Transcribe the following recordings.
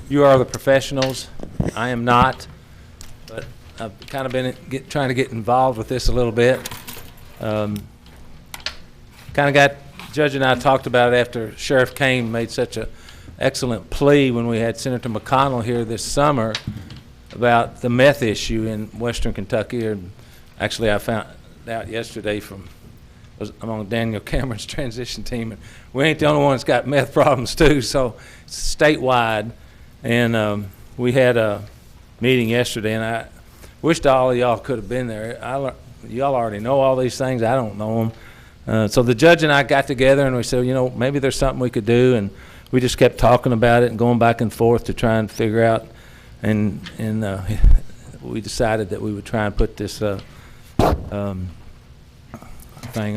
You are the professionals. I am not, but I've kind of been trying to get involved with this a little bit. Kind of got, Judge and I talked about it after Sheriff Kane made such an excellent plea when we had Senator McConnell here this summer about the meth issue in western Kentucky. And actually, I found out yesterday I'm on Daniel Cameron's transition team, and we ain't the only one that's got meth problems too, so it's statewide. And we had a meeting yesterday, and I wished all of y'all could have been there. Y'all already know all these things. I don't know them. So the judge and I got together, and we said, you know, maybe there's something we could do, and we just kept talking about it and going back and forth to try and figure out, and we decided that we would try and put this thing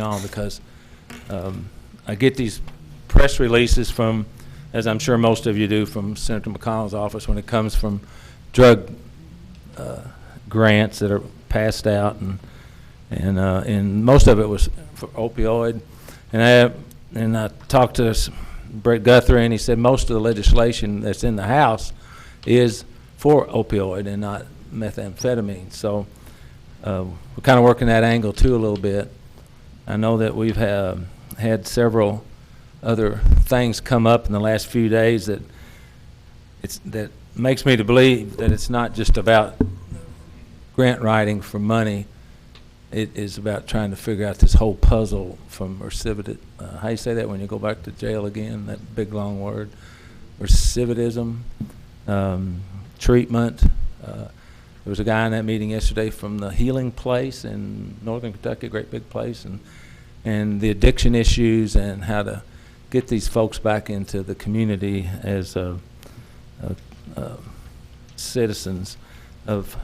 on, because I get these press releases from, as I'm sure most of you do, from Senator McConnell's office when it comes from drug grants that are passed out, and most of it was for opioid. And I talked to Brett Guthrie, and he said most of the legislation that's in the House is for opioid and not methamphetamine. So we're kind of working that angle too a little bit. I know that we've had several other things come up in the last few days that makes me to believe that it's not just about grant writing for money. It is about trying to figure out this whole puzzle from recidivism. How you say that when you go back to jail again? That big long word. Recidivism, treatment. There was a guy in that meeting yesterday from the Healing Place in northern Kentucky, a great big place, and the addiction issues and how to get these folks back into the community as citizens of.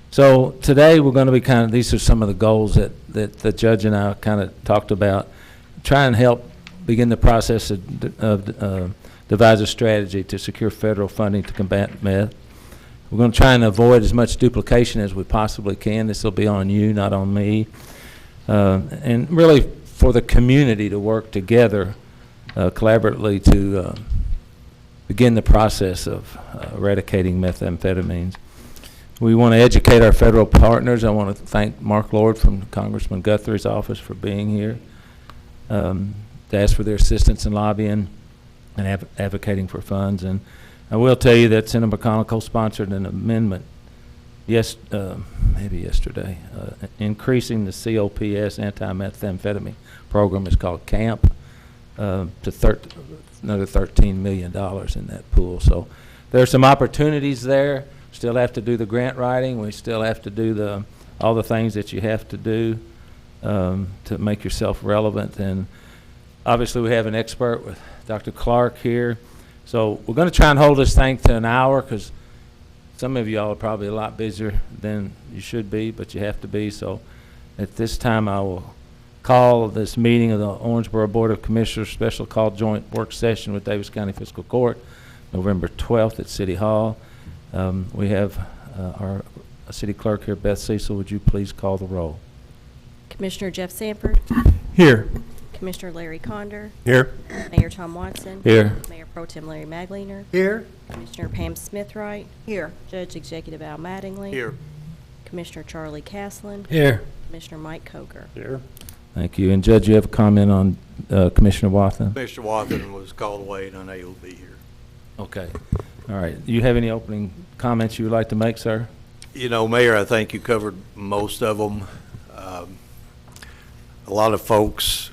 So today we're going to be these are some of the goals that the judge and I kind of talked about. Try and help begin the process of devise a strategy to secure federal funding to combat meth. We're going to try and avoid as much duplication as we possibly can. This will be on you, not on me. And really for the community to work together collaboratively to begin the process of eradicating methamphetamines. We want to educate our federal partners. I want to thank Mark Lord from Congressman Guthrie's office for being here to ask for their assistance in lobbying and advocating for funds. And I will tell you that Senator McConnell co-sponsored an amendment maybe yesterday, increasing the COPS anti-methamphetamine program. It's called CAMP, to another $13 million in that pool. So there are some opportunities there. Still have to do the grant writing. We still have to do all the things that you have to do to make yourself relevant. And obviously we have an expert with Dr. Clark here. So we're going to try and hold this thing to an hour, because some of y'all are probably a lot busier than you should be, but you have to be. So at this time I will call this meeting of the Owensboro Board of Commissioners special call joint work session with Daviess County Fiscal Court, November 12th at City Hall. We have our city clerk here, Beth Cecil. Would you please call the roll? Commissioner Jeff Sanford. Here. Commissioner Larry Condor. Here. Mayor Tom Watson. Here. Mayor Pro Tem Larry Magliner. Here. Commissioner Pam Smithwright. Here. Judge Executive Al Mattingly. Here. Commissioner Charlie Caslin. Here. Commissioner Mike Coker. Here. Thank you. And Judge, you have a comment on Commissioner Watson? Mr. Watson was called away and unable to be here. Okay. All right. Do you have any opening comments you would like to make, sir? You know, Mayor, I think you covered most of them. A lot of folks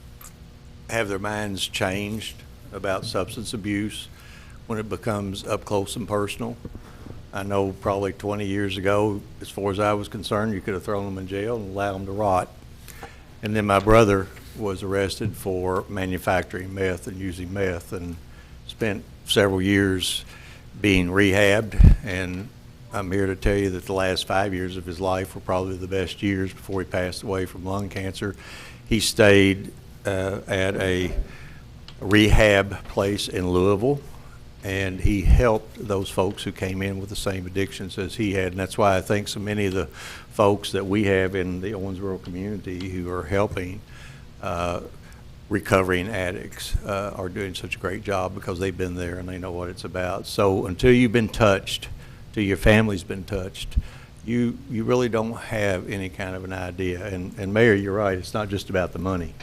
have their minds changed about substance abuse when it becomes up close and personal. I know probably 20 years ago, as far as I was concerned, you could have thrown them in jail and allowed them to rot. And then my brother was arrested for manufacturing meth and using meth, and spent several years being rehabbed. And I'm here to tell you that the last 5 years of his life were probably the best years before he passed away from lung cancer. He stayed at a rehab place in Louisville, and he helped those folks who came in with the same addictions as he had. And that's why I think so many of the folks that we have in the Owensboro community who are helping recovering addicts are doing such a great job because they've been there and they know what it's about. So until you've been touched, till your family's been touched, you really don't have any kind of an idea. And Mayor, you're right, it's not just about the money.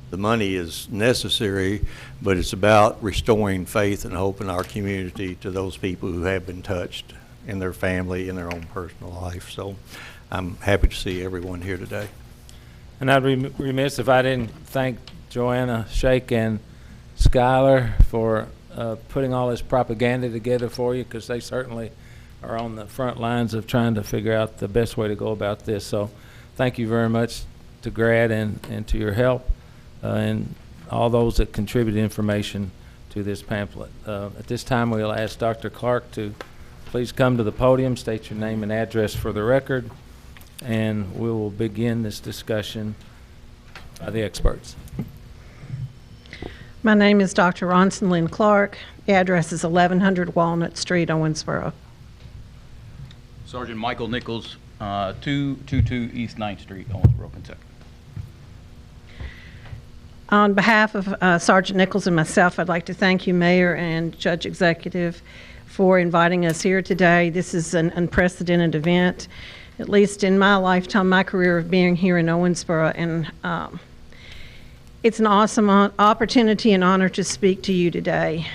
The money is necessary, but it's about restoring faith and hope in our community to those people who have been touched in their family, in their own personal life. So I'm happy to see everyone here today. And I'd be remiss if I didn't thank Joanna Shake and Skylar for putting all this propaganda together for you, because they certainly are on the front lines of trying to figure out the best way to go about this. So thank you very much to GRAD and to your help and all those that contribute information to this pamphlet. At this time, we'll ask Dr. Clark to please come to the podium, state your name and address for the record, and we will begin this discussion by the experts. My name is Dr. Ronson Lynn Clark. The address is 1100 Walnut Street, Owensboro. Sergeant Michael Nichols, 222 East 9th Street, Owensboro, Kentucky. On behalf of Sergeant Nichols and myself, I'd like to thank you, Mayor and Judge Executive, for inviting us here today. This is an unprecedented event, at least in my lifetime, my career of being here in Owensboro, and it's an awesome opportunity and honor to speak to you today.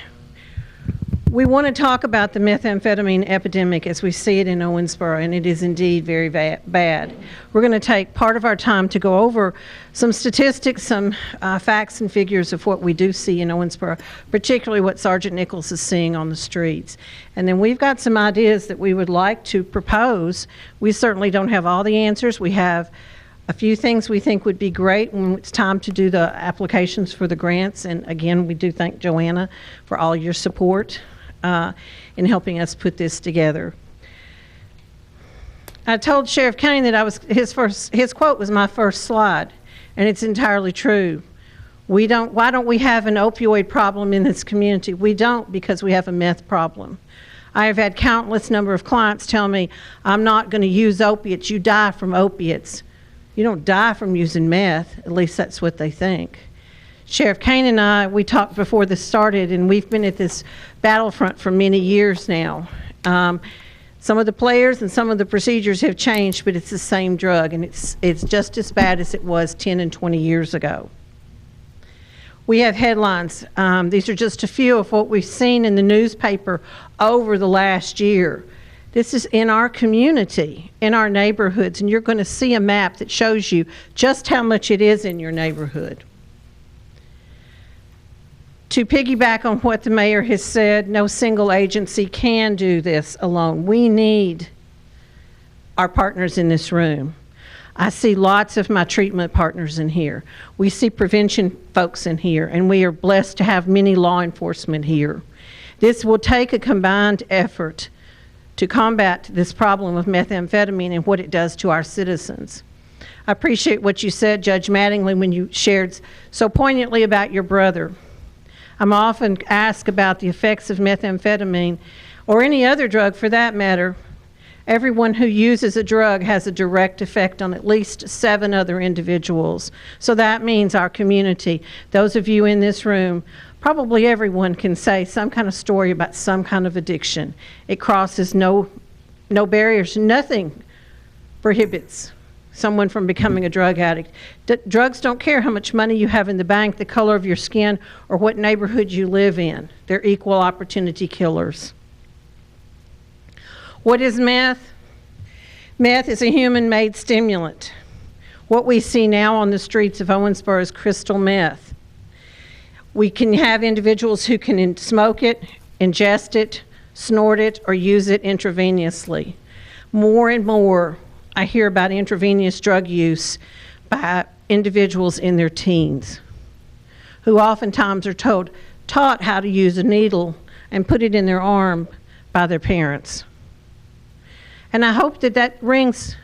We want to talk about the methamphetamine epidemic as we see it in Owensboro, and it is indeed very bad. We're going to take part of our time to go over some statistics, some facts and figures of what we do see in Owensboro, particularly what Sergeant Nichols is seeing on the streets. And then we've got some ideas that we would like to propose. We certainly don't have all the answers. We have a few things we think would be great when it's time to do the applications for the grants. And again, we do thank Joanna for all your support in helping us put this together. I told Sheriff Kane that his quote was my first slide, and it's entirely true. Why don't we have an opioid problem in this community? We don't, because we have a meth problem. I have had countless number of clients tell me, I'm not going to use opiates. You die from opiates. You don't die from using meth, at least that's what they think. Sheriff Kane and I, we talked before this started, and we've been at this battlefront for many years now. Some of the players and some of the procedures have changed, but it's the same drug, and it's just as bad as it was 10 and 20 years ago. We have headlines. These are just a few of what we've seen in the newspaper over the last year. This is in our community, in our neighborhoods, and you're going to see a map that shows you just how much it is in your neighborhood. To piggyback on what the mayor has said, no single agency can do this alone. We need our partners in this room. I see lots of my treatment partners in here. We see prevention folks in here, and we are blessed to have many law enforcement here. This will take a combined effort to combat this problem of methamphetamine and what it does to our citizens. I appreciate what you said, Judge Mattingly, when you shared so poignantly about your brother. I'm often asked about the effects of methamphetamine, or any other drug for that matter. Everyone who uses a drug has a direct effect on at least 7 other individuals. So that means our community, those of you in this room, probably everyone can say some kind of story about some kind of addiction. It crosses no barriers. Nothing prohibits someone from becoming a drug addict. Drugs don't care how much money you have in the bank, the color of your skin, or what neighborhood you live in. They're equal opportunity killers. What is meth? Meth is a human-made stimulant. What we see now on the streets of Owensboro is crystal meth. We can have individuals who can smoke it, ingest it, snort it, or use it intravenously. More and more, I hear about intravenous drug use by individuals in their teens, who oftentimes are taught how to use a needle and put it in their arm by their parents. And I hope that rings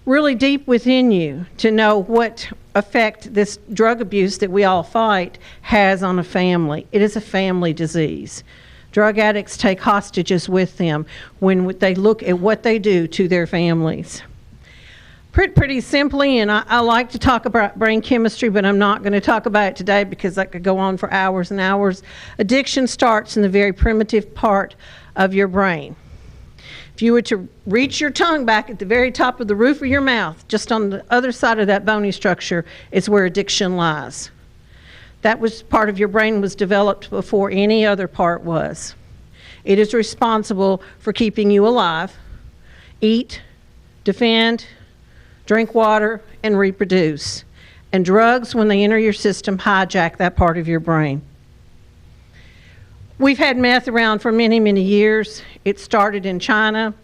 really deep within you to know what effect this drug abuse that we all fight has on a family. It is a family disease. Drug addicts take hostages with them when they look at what they do to their families. Pretty simply, and I like to talk about brain chemistry, but I'm not going to talk about it today because that could go on for hours and hours. Addiction starts in the very primitive part of your brain. If you were to reach your tongue back at the very top of the roof of your mouth, just on the other side of that bony structure is where addiction lies. That was part of your brain was developed before any other part was. It is responsible for keeping you alive, eat, defend, drink water, and reproduce. And drugs, when they enter your system, hijack that part of your brain. We've had meth around for many, many years. It started in China.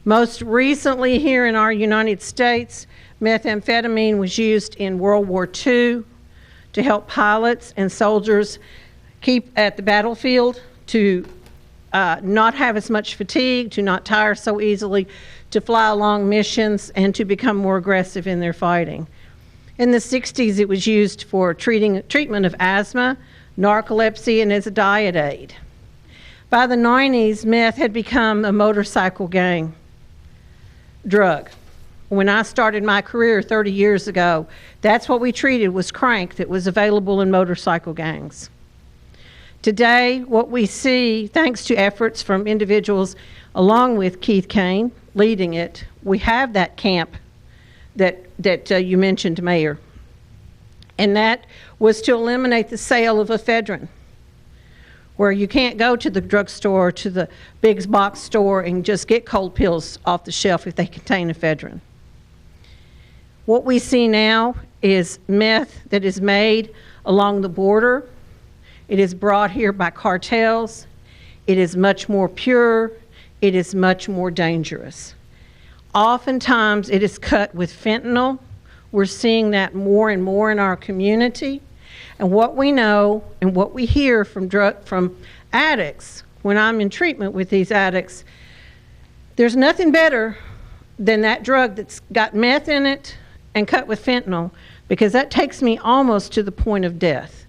Most recently here in our United States, methamphetamine was used in World War II to help pilots and soldiers keep at the battlefield, to not have as much fatigue, to not tire so easily, to fly long missions, and to become more aggressive in their fighting. In the 60s, it was used for treatment of asthma, narcolepsy, and as a diet aid. By the 90s, meth had become a motorcycle gang drug. When I started my career 30 years ago, that's what we treated was crank that was available in motorcycle gangs. Today, what we see, thanks to efforts from individuals along with Keith Kane leading it, we have that camp that you mentioned, Mayor. And that was to eliminate the sale of ephedrine, where you can't go to the drugstore or to the big box store and just get cold pills off the shelf if they contain ephedrine. What we see now is meth that is made along the border. It is brought here by cartels. It is much more pure. It is much more dangerous. Oftentimes, it is cut with fentanyl. We're seeing that more and more in our community. And what we know and what we hear from addicts, when I'm in treatment with these addicts, there's nothing better than that drug that's got meth in it and cut with fentanyl, because that takes me almost to the point of death.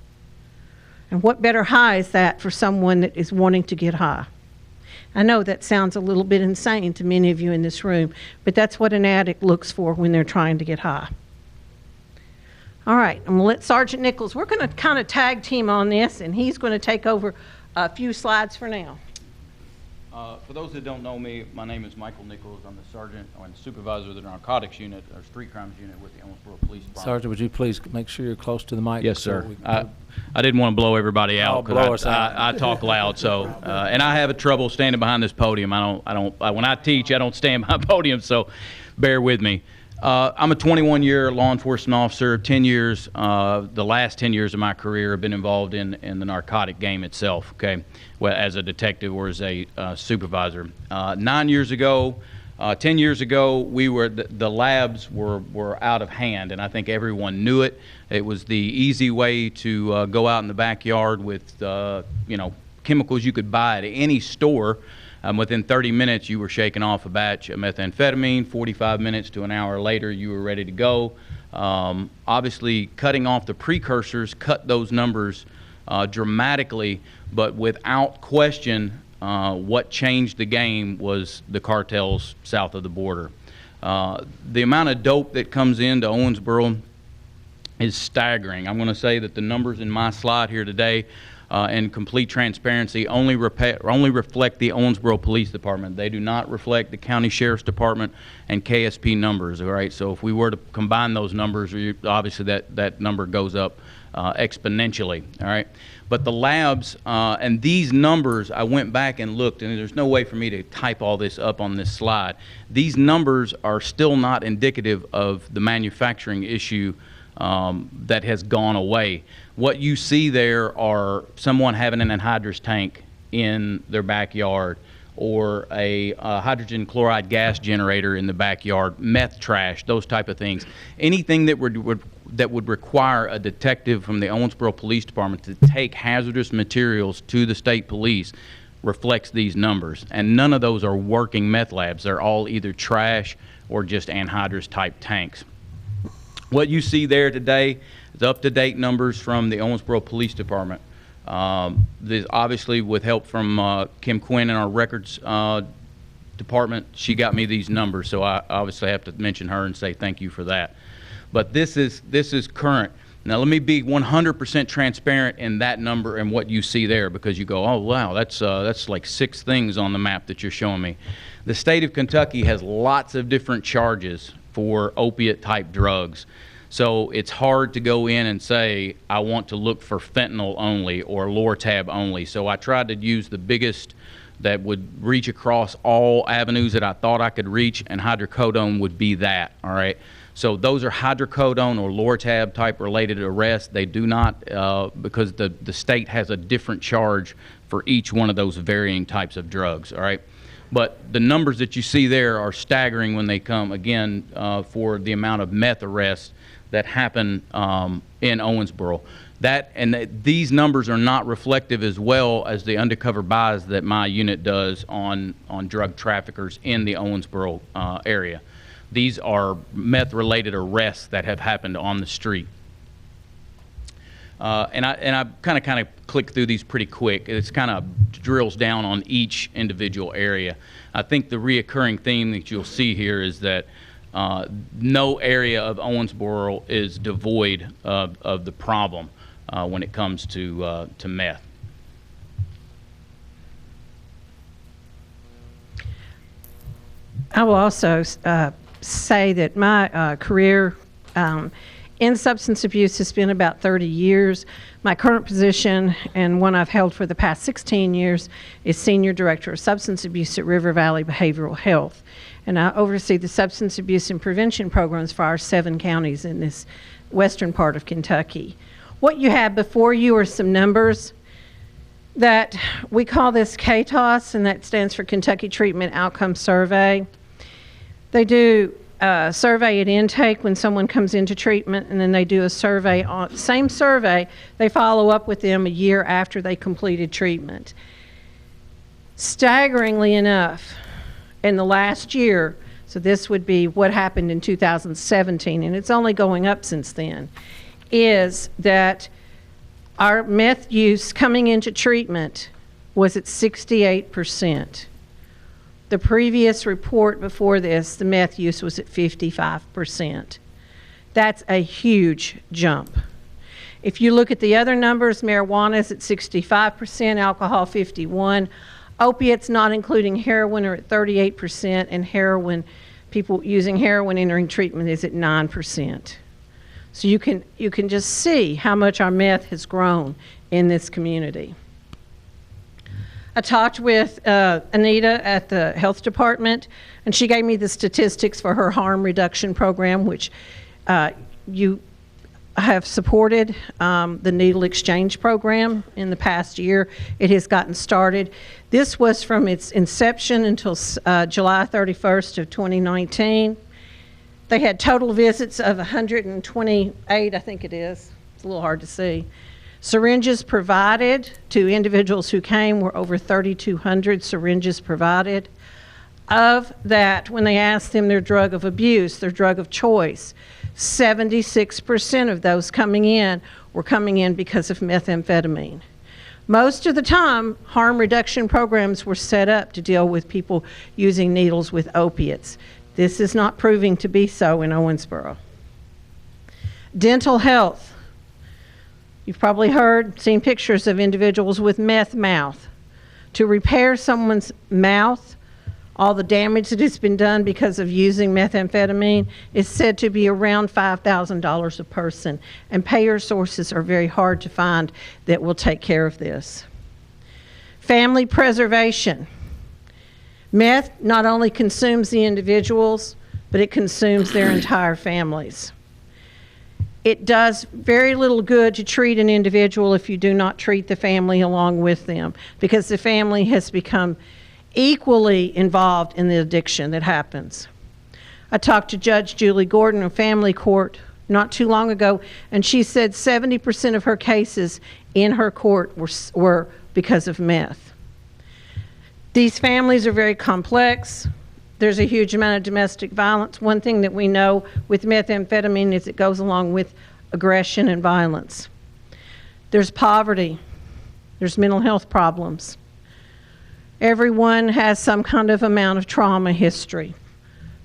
And what better high is that for someone that is wanting to get high? I know that sounds a little bit insane to many of you in this room, but that's what an addict looks for when they're trying to get high. All right, I'm going to let Sergeant Nichols, we're going to kind of tag team on this, and he's going to take over a few slides for now. For those that don't know me, my name is Michael Nichols. I'm the sergeant and supervisor of the narcotics unit, or street crimes unit with the Owensboro Police Department. Sergeant, would you please make sure you're close to the mic? Yes, sir. I didn't want to blow everybody out because I talk loud. So, and I have trouble standing behind this podium. When I teach, I don't stand behind the podium. So, bear with me. I'm a 21-year law enforcement officer. 10 years, the last 10 years of my career have been involved in the narcotic game itself, okay, well, as a detective or as a supervisor. 9 years ago, 10 years ago, the labs were out of hand, and I think everyone knew it. It was the easy way to go out in the backyard with, chemicals you could buy at any store. Within 30 minutes, you were shaking off a batch of methamphetamine. 45 minutes to an hour later, you were ready to go. Obviously, cutting off the precursors cut those numbers dramatically, but without question, what changed the game was the cartels south of the border. The amount of dope that comes into Owensboro is staggering. I'm going to say that the numbers in my slide here today, in complete transparency, only reflect the Owensboro Police Department. They do not reflect the County Sheriff's Department and KSP numbers, all right? So if we were to combine those numbers, obviously that number goes up exponentially, all right? But the labs, and these numbers, I went back and looked, and there's no way for me to type all this up on this slide. These numbers are still not indicative of the manufacturing issue that has gone away. What you see there are someone having an anhydrous tank in their backyard, or a hydrogen chloride gas generator in the backyard, meth trash, those type of things. Anything that would require a detective from the Owensboro Police Department to take hazardous materials to the state police reflects these numbers. And none of those are working meth labs. They're all either trash or just anhydrous type tanks. What you see there today is up-to-date numbers from the Owensboro Police Department. Obviously, with help from Kim Quinn and our records department. She got me these numbers, so I obviously have to mention her and say thank you for that. But this is current. Now let me be 100% transparent in that number and what you see there, because you go, oh wow, that's like 6 things on the map that you're showing me. The state of Kentucky has lots of different charges for opiate type drugs. So it's hard to go in and say, I want to look for fentanyl only or Lortab only. So I tried to use the biggest that would reach across all avenues that I thought I could reach, and hydrocodone would be that, all right? So those are hydrocodone or Lortab type related arrests. They do not, because the state has a different charge for each one of those varying types of drugs, all right? But the numbers that you see there are staggering when they come, again, for the amount of meth arrests that happen in Owensboro. These numbers are not reflective as well as the undercover buys that my unit does on drug traffickers in the Owensboro area. These are meth-related arrests that have happened on the street. And I kind of click through these pretty quick. It's kind of drills down on each individual area. I think the reoccurring theme that you'll see here is that no area of Owensboro is devoid of the problem when it comes to meth. I will also say that my career in substance abuse has been about 30 years. My current position, and one I've held for the past 16 years, is Senior Director of Substance Abuse at River Valley Behavioral Health. And I oversee the substance abuse and prevention programs for our 7 counties in this western part of Kentucky. What you have before you are some numbers that we call this KTOS, and that stands for Kentucky Treatment Outcome Survey. They do a survey at intake when someone comes into treatment, and then they do a survey on same survey. They follow up with them a year after they completed treatment. Staggeringly enough, in the last year, so this would be what happened in 2017, and it's only going up since then, is that our meth use coming into treatment was at 68%. The previous report before this, the meth use was at 55%. That's a huge jump. If you look at the other numbers, marijuana is at 65%, alcohol 51%, opiates, not including heroin, are at 38%, and heroin, people using heroin entering treatment, is at 9%. So you can just see how much our meth has grown in this community. I talked with Anita at the health department, and she gave me the statistics for her harm reduction program, which you have supported the needle exchange program in the past year. It has gotten started. This was from its inception until July 31st of 2019. They had total visits of 128, I think it is. It's a little hard to see. Syringes provided to individuals who came were over 3,200 syringes provided. Of that, when they asked them their drug of abuse, their drug of choice, 76% of those coming in were coming in because of methamphetamine. Most of the time, harm reduction programs were set up to deal with people using needles with opiates. This is not proving to be so in Owensboro. Dental health. You've probably seen pictures of individuals with meth mouth. To repair someone's mouth, all the damage that has been done because of using methamphetamine is said to be around $5,000 a person, and payer sources are very hard to find that will take care of this. Family preservation. Meth not only consumes the individuals, but it consumes their entire families. It does very little good to treat an individual if you do not treat the family along with them, because the family has become equally involved in the addiction that happens. I talked to Judge Julie Gordon in family court not too long ago, and she said 70% of her cases in her court were because of meth. These families are very complex. There's a huge amount of domestic violence. One thing that we know with methamphetamine is it goes along with aggression and violence. There's poverty. There's mental health problems. Everyone has some kind of amount of trauma history.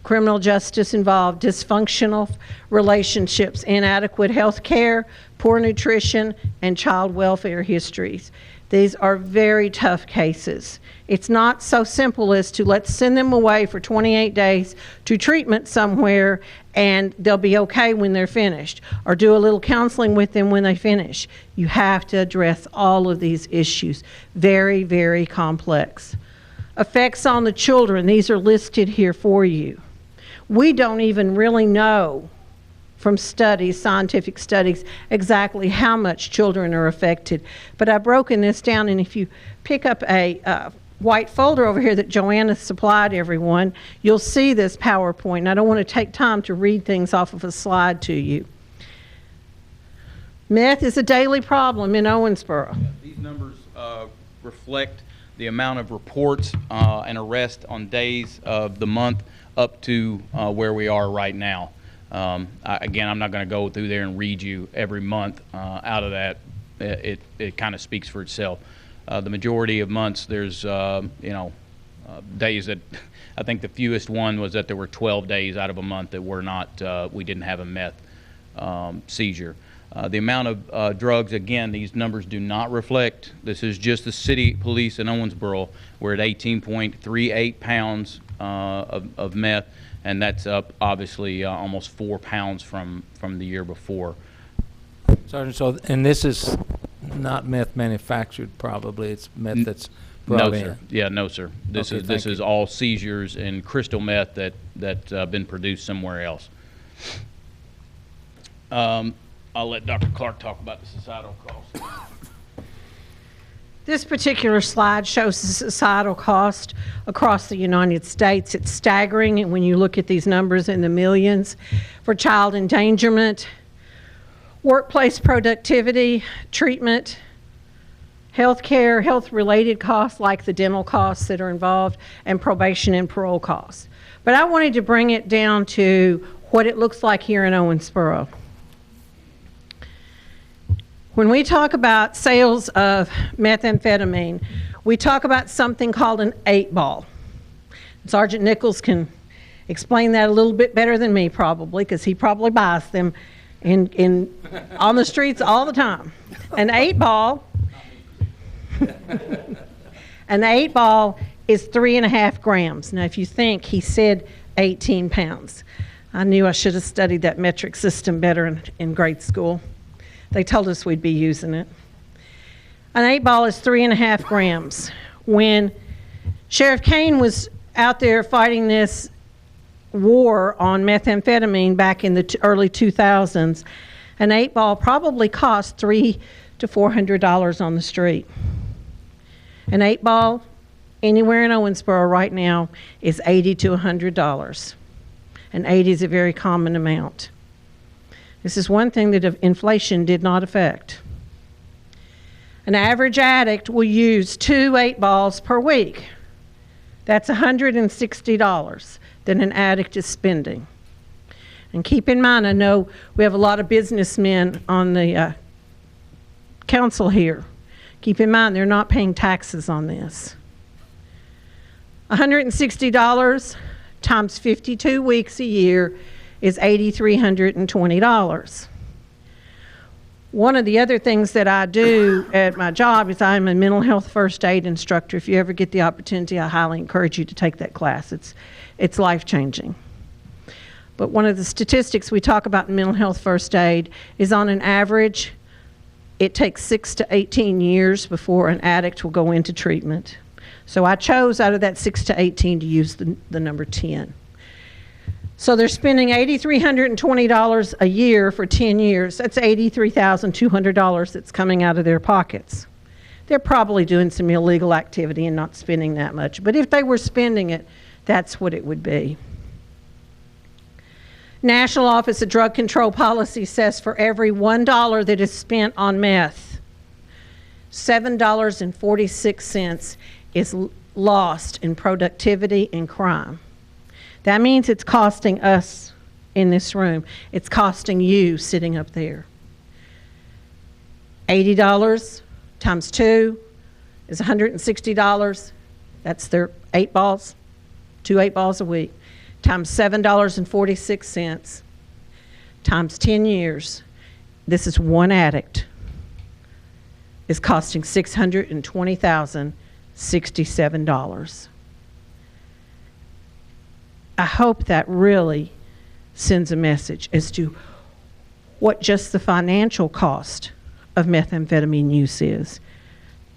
Criminal justice involved, dysfunctional relationships, inadequate health care, poor nutrition, and child welfare histories. These are very tough cases. It's not so simple as to let's send them away for 28 days to treatment somewhere and they'll be okay when they're finished, or do a little counseling with them when they finish. You have to address all of these issues. Very, very complex. Effects on the children, these are listed here for you. We don't even really know from studies, scientific studies, exactly how much children are affected. But I've broken this down, and if you pick up a white folder over here that Joanna supplied everyone, you'll see this PowerPoint. And I don't want to take time to read things off of a slide to you. Meth is a daily problem in Owensboro. These numbers reflect the amount of reports and arrests on days of the month up to where we are right now. Again, I'm not going to go through there and read you every month out of that. It kind of speaks for itself. The majority of months, there's days that I think the fewest one was that there were 12 days out of a month that were not we didn't have a meth seizure. The amount of drugs, again, these numbers do not reflect. This is just the city police in Owensboro. We're at 18.38 pounds of meth, and that's up obviously almost 4 pounds from the year before. Sergeant, so, and this is not meth manufactured, probably. It's meth that's brought in. No, sir. Yeah, no, sir. This Okay, is all seizures and crystal meth that been produced somewhere else. I'll let Dr. Clark talk about the societal cost. This particular slide shows the societal cost across the United States. It's staggering, and when you look at these numbers in the millions for child endangerment, workplace productivity, treatment, health care, health-related costs like the dental costs that are involved, and probation and parole costs. But I wanted to bring it down to what it looks like here in Owensboro. When we talk about sales of methamphetamine, we talk about something called an 8-ball. Sergeant Nichols can explain that a little bit better than me probably, because he probably buys them on the streets all the time. An 8-ball, is 3.5 grams. Now, if you think he said 18 pounds, I knew I should have studied that metric system better in grade school. They told us we'd be using it. An 8-ball is 3.5 grams. When Sheriff Kane was out there fighting this war on methamphetamine back in the early 2000s, an 8-ball probably cost $300 to $400 on the street. An 8-ball anywhere in Owensboro right now is $80 to $100. And 80 is a very common amount. This is one thing that inflation did not affect. An average addict will use 2 8-balls per week. That's $160 that an addict is spending. And keep in mind, I know we have a lot of businessmen on the council here. Keep in mind, they're not paying taxes on this. $160 times 52 weeks a year is $8,320. One of the other things that I do at my job is I'm a mental health first aid instructor. If you ever get the opportunity, I highly encourage you to take that class. It's life-changing. But one of the statistics we talk about in mental health first aid is on an average, it takes 6 to 18 years before an addict will go into treatment. So I chose out of that 6 to 18 to use the number 10. So they're spending $8,320 a year for 10 years. That's $83,200 that's coming out of their pockets. They're probably doing some illegal activity and not spending that much. But if they were spending it, that's what it would be. National Office of Drug Control Policy says for every $1 that is spent on meth, $7.46 is lost in productivity and crime. That means it's costing us in this room. It's costing you sitting up there. $80 times 2 is $160. That's their 8 balls, 2 8-balls a week, times $7.46, times 10 years. This is one addict. Is costing $620,067. I hope that really sends a message as to what just the financial cost of methamphetamine use is,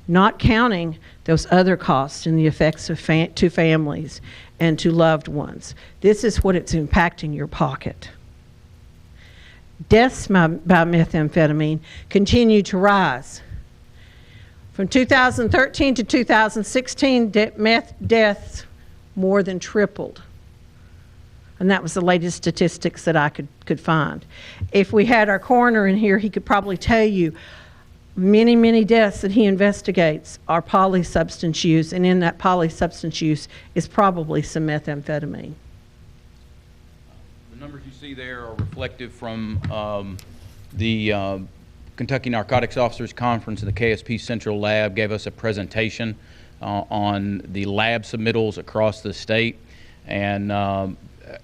not counting those other costs and the effects of to families and to loved ones. This is what it's impacting your pocket. Deaths by methamphetamine continue to rise. From 2013 to 2016, meth deaths more than tripled. And that was the latest statistics that I could find. If we had our coroner in here, he could probably tell you many, many deaths that he investigates are polysubstance use, and in that polysubstance use is probably some methamphetamine. The numbers you see there are reflective from the Kentucky Narcotics Officers Conference, and the KSP Central Lab gave us a presentation on the lab submittals across the state, and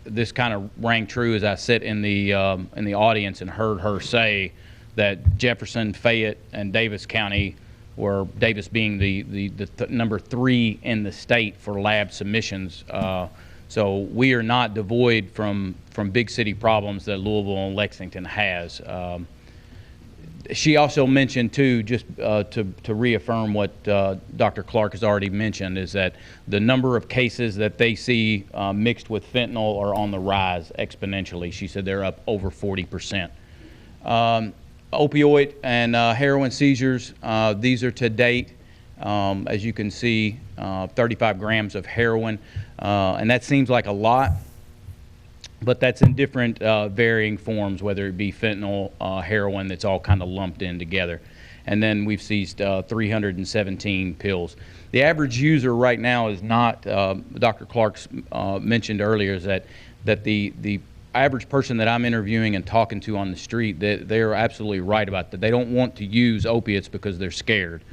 this kind of rang true as I sat in the audience and heard her say that Jefferson, Fayette, and Daviess County were, Daviess being the number 3 in the state for lab submissions. So we are not devoid from big city problems that Louisville and Lexington has. She also mentioned too, just to reaffirm what Dr. Clark has already mentioned, is that the number of cases that they see mixed with fentanyl are on the rise exponentially. She said they're up over 40%. Opioid and heroin seizures, these are to date, as you can see, 35 grams of heroin, and that seems like a lot, but that's in different varying forms, whether it be fentanyl, heroin, that's all kind of lumped in together. And then we've seized 317 pills. The average user right now is not, Dr. Clark's mentioned earlier, is that the average person that I'm interviewing and talking to on the street, they're absolutely right about that. They don't want to use opiates because they're scared.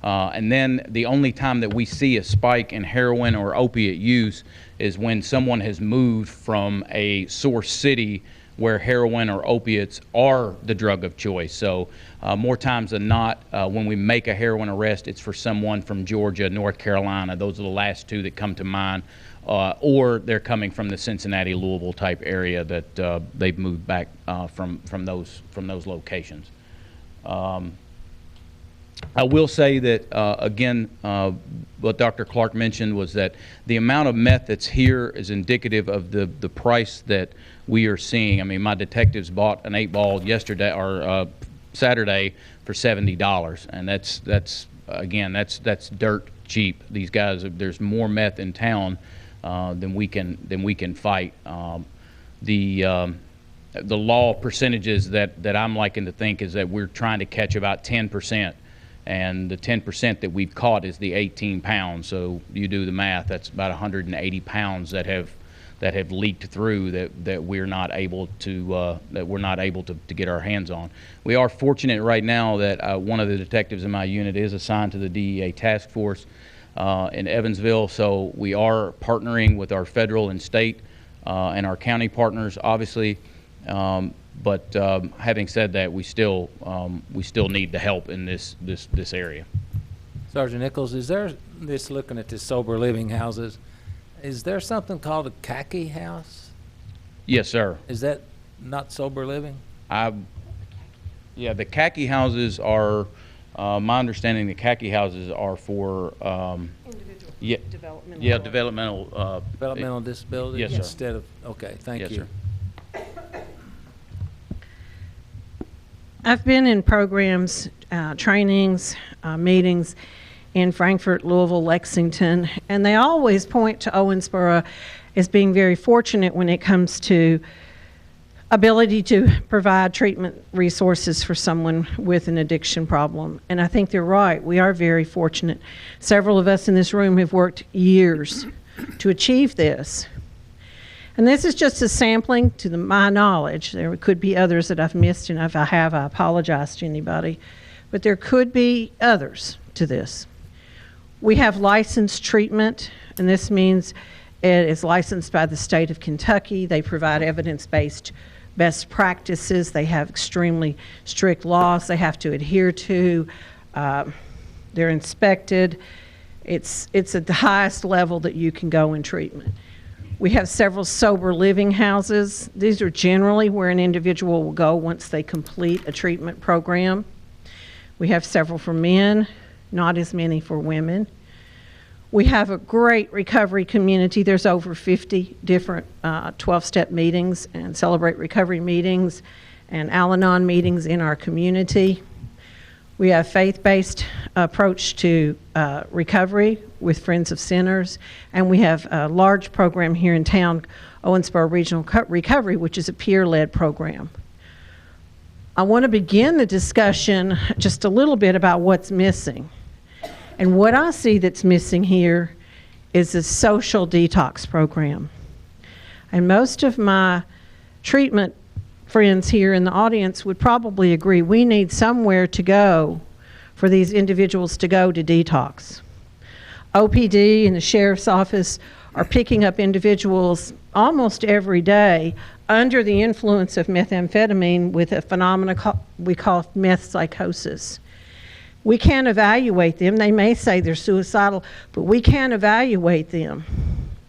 And then the only time that we see a spike in heroin or opiate use is when someone has moved from a source city where heroin or opiates are the drug of choice. So more times than not, when we make a heroin arrest, it's for someone from Georgia, North Carolina. Those are the last 2 that come to mind. Or they're coming from the Cincinnati, Louisville type area that they've moved back from those locations. I will say that, again, what Dr. Clark mentioned was that the amount of meth that's here is indicative of the price that we are seeing. I mean, my detectives bought an 8-ball yesterday or Saturday for $70, and that's dirt cheap. These guys, there's more meth in town than we can fight. The law percentages that I'm liking to think is that we're trying to catch about 10%. And the 10% that we've caught is the 18 pounds. So you do the math, that's about 180 pounds that have leaked through that we're not able to get our hands on. We are fortunate right now that one of the detectives in my unit is assigned to the DEA task force in Evansville. So we are partnering with our federal and state and our county partners, obviously. But having said that, we still need the help in this area. Sergeant Nichols, is there, looking at this sober living houses, is there something called a khaki house? Yes, sir. Is that not sober living? Yeah, the khaki houses are, my understanding, the khaki houses are for Developmental. Yeah, developmental. Developmental disability? Yes, sir. Instead of, okay, thank you. Yes, sir. I've been in programs, trainings, meetings in Frankfort, Louisville, Lexington, and they always point to Owensboro as being very fortunate when it comes to ability to provide treatment resources for someone with an addiction problem. And I think they're right. We are very fortunate. Several of us in this room have worked years to achieve this. And this is just a sampling to my knowledge. There could be others that I've missed, and if I have, I apologize to anybody. But there could be others to this. We have licensed treatment, and this means it is licensed by the state of Kentucky. They provide evidence-based best practices. They have extremely strict laws they have to adhere to. They're inspected. It's at the highest level that you can go in treatment. We have several sober living houses. These are generally where an individual will go once they complete a treatment program. We have several for men, not as many for women. We have a great recovery community. There's over 50 different 12-step meetings and Celebrate Recovery meetings and Al-Anon meetings in our community. We have faith-based approach to recovery with Friends of Sinners, and we have a large program here in town, Owensboro Regional Recovery, which is a peer-led program. I want to begin the discussion just a little bit about what's missing. And what I see that's missing here is a social detox program. And most of my treatment friends here in the audience would probably agree we need somewhere to go for these individuals to go to detox. OPD and the sheriff's office are picking up individuals almost every day under the influence of methamphetamine with a phenomenon we call meth psychosis. We can't evaluate them. They may say they're suicidal, but we can't evaluate them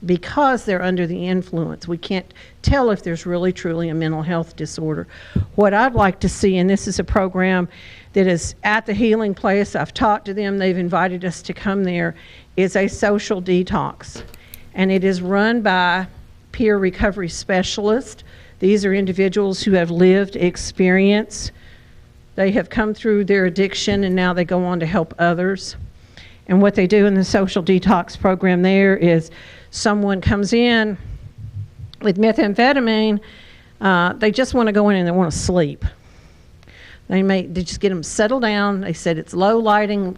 because they're under the influence. We can't tell if there's really truly a mental health disorder. What I'd like to see, and this is a program that is at the Healing Place, I've talked to them, they've invited us to come there, is a social detox. And it is run by peer recovery specialists. These are individuals who have lived experience. They have come through their addiction and now they go on to help others. And what they do in the social detox program there is someone comes in with methamphetamine, they just want to go in and they want to sleep. They just get them settled down. They said it's low lighting,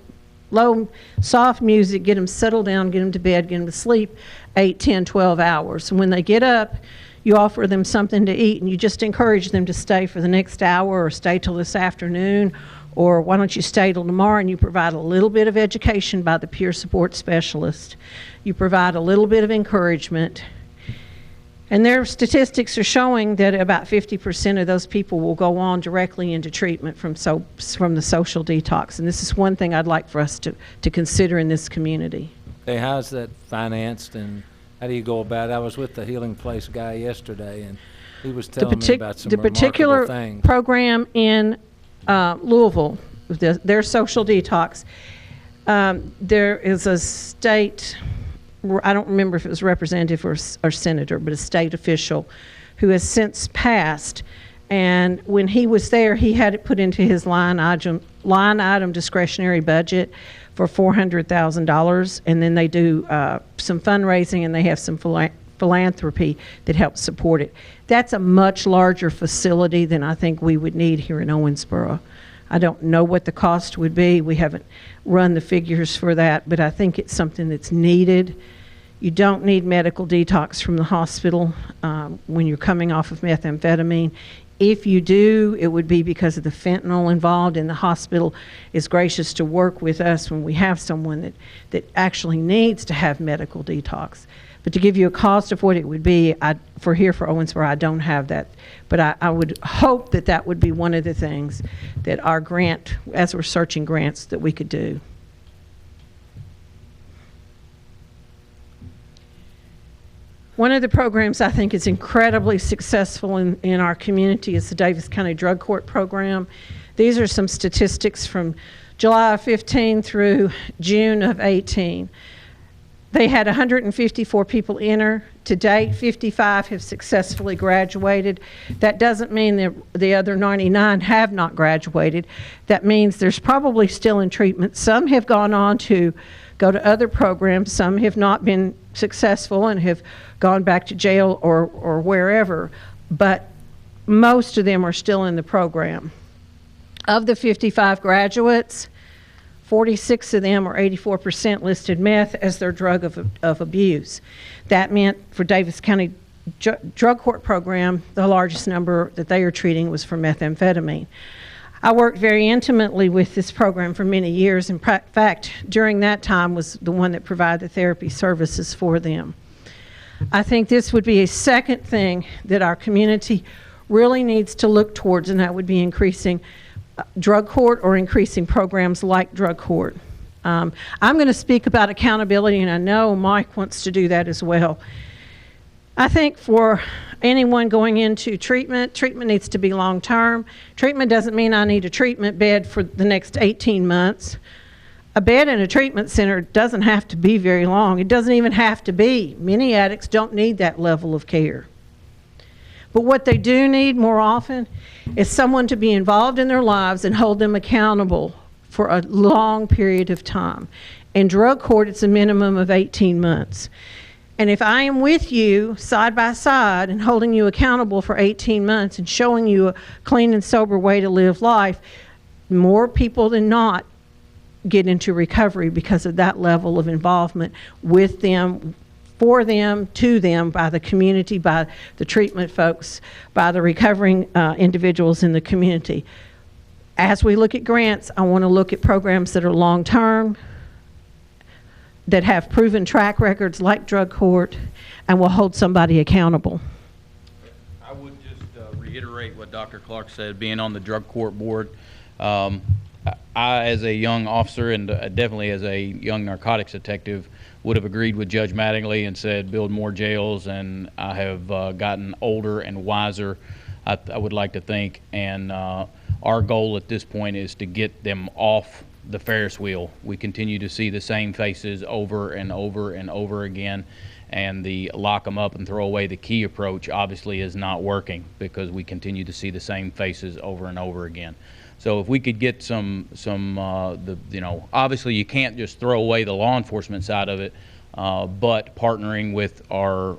low, soft music, get them settled down, get them to bed, get them to sleep 8, 10, 12 hours. And when they get up, you offer them something to eat and you just encourage them to stay for the next hour or stay till this afternoon, or why don't you stay till tomorrow, and you provide a little bit of education by the peer support specialist. You provide a little bit of encouragement. And their statistics are showing that about 50% of those people will go on directly into treatment from the social detox. And this is one thing I'd like for us to consider in this community. Hey, how's that financed and how do you go about it? I was with the Healing Place guy yesterday and he was telling me about some remarkable things. The particular program in Louisville, their social detox, there is a state, I don't remember if it was representative or senator, but a state official who has since passed. And when he was there, he had it put into his line item discretionary budget for $400,000. And then they do some fundraising and they have some philanthropy that helps support it. That's a much larger facility than I think we would need here in Owensboro. I don't know what the cost would be. We haven't run the figures for that, but I think it's something that's needed. You don't need medical detox from the hospital when you're coming off of methamphetamine. If you do, it would be because of the fentanyl involved, and the hospital is gracious to work with us when we have someone that actually needs to have medical detox. But to give you a cost of what it would be, for Owensboro, I don't have that. But I would hope that that would be one of the things that our grant, as we're searching grants, that we could do. One of the programs I think is incredibly successful in our community is the Daviess County Drug Court Program. These are some statistics from July of 15 through June of 18. They had 154 people enter. To date, 55 have successfully graduated. That doesn't mean that the other 99 have not graduated. That means there's probably still in treatment. Some have gone on to go to other programs. Some have not been successful and have gone back to jail or wherever. But most of them are still in the program. Of the 55 graduates, 46 of them, or 84%, listed meth as their drug of abuse. That meant for Daviess County Drug Court Program, the largest number that they are treating was for methamphetamine. I worked very intimately with this program for many years. In fact, during that time was the one that provided the therapy services for them. I think this would be a second thing that our community really needs to look towards, and that would be increasing drug court or increasing programs like drug court. I'm going to speak about accountability, and I know Mike wants to do that as well. I think for anyone going into treatment, treatment needs to be long-term. Treatment doesn't mean I need a treatment bed for the next 18 months. A bed in a treatment center doesn't have to be very long. It doesn't even have to be. Many addicts don't need that level of care. But what they do need more often is someone to be involved in their lives and hold them accountable for a long period of time. In drug court, it's a minimum of 18 months. And if I am with you side by side and holding you accountable for 18 months and showing you a clean and sober way to live life, more people than not get into recovery because of that level of involvement with them, for them, to them, by the community, by the treatment folks, by the recovering individuals in the community. As we look at grants, I want to look at programs that are long-term, that have proven track records like drug court, and will hold somebody accountable. I would just reiterate what Dr. Clark said, being on the drug court board. I, as a young officer and definitely as a young narcotics detective, would have agreed with Judge Mattingly and said build more jails, and I have gotten older and wiser, I would like to think, and our goal at this point is to get them off the Ferris wheel. We continue to see the same faces over and over and over again, and the lock them up and throw away the key approach obviously is not working because we continue to see the same faces over and over again. So if we could get some obviously you can't just throw away the law enforcement side of it, but partnering with our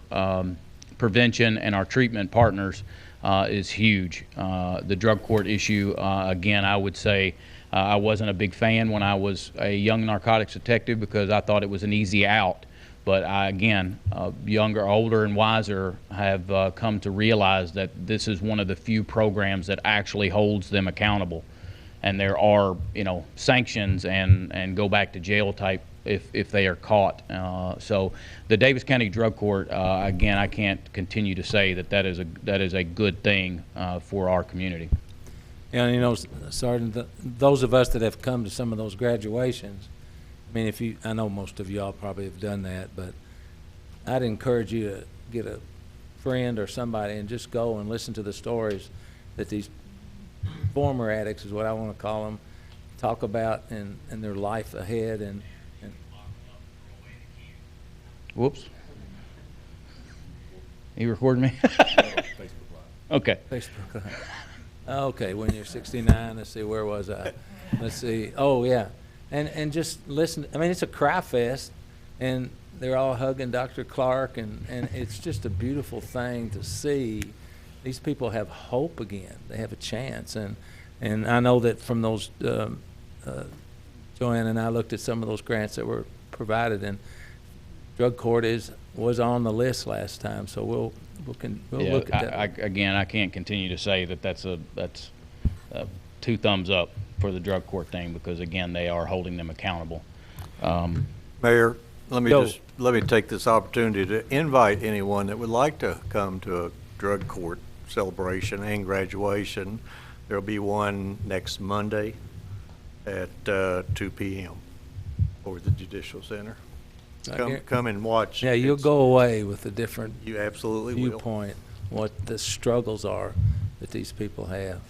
prevention and our treatment partners is huge. The drug court issue, again, I would say I wasn't a big fan when I was a young narcotics detective because I thought it was an easy out. But I, again, younger, older, and wiser, have come to realize that this is one of the few programs that actually holds them accountable. And there are, sanctions and go back to jail type if they are caught. So the Daviess County Drug Court, again, I can't continue to say that is a good thing for our community. And Sergeant, those of us that have come to some of those graduations, I mean, I know most of y'all probably have done that, but I'd encourage you to get a friend or somebody and just go and listen to the stories that these former addicts, is what I want to call them, talk about and their life ahead. And Whoops. You recording me? Okay. Facebook. Okay, when you're 69, let's see, where was I? Let's see. Oh, yeah. And just listen. I mean, it's a cry fest, and they're all hugging Dr. Clark, and it's just a beautiful thing to see. These people have hope again. They have a chance. And I know that from those, Joanne and I looked at some of those grants that were provided, and drug court was on the list last time, so we'll look at that. Again, I can't continue to say that that's two thumbs up for the drug court thing because, again, they are holding them accountable. Mayor, let me take this opportunity to invite anyone that would like to come to a drug court celebration and graduation. There'll be one next Monday at 2 p.m. over the Judicial Center. Come and watch. Yeah, you'll go away with a different you absolutely viewpoint, what the struggles are that these people have.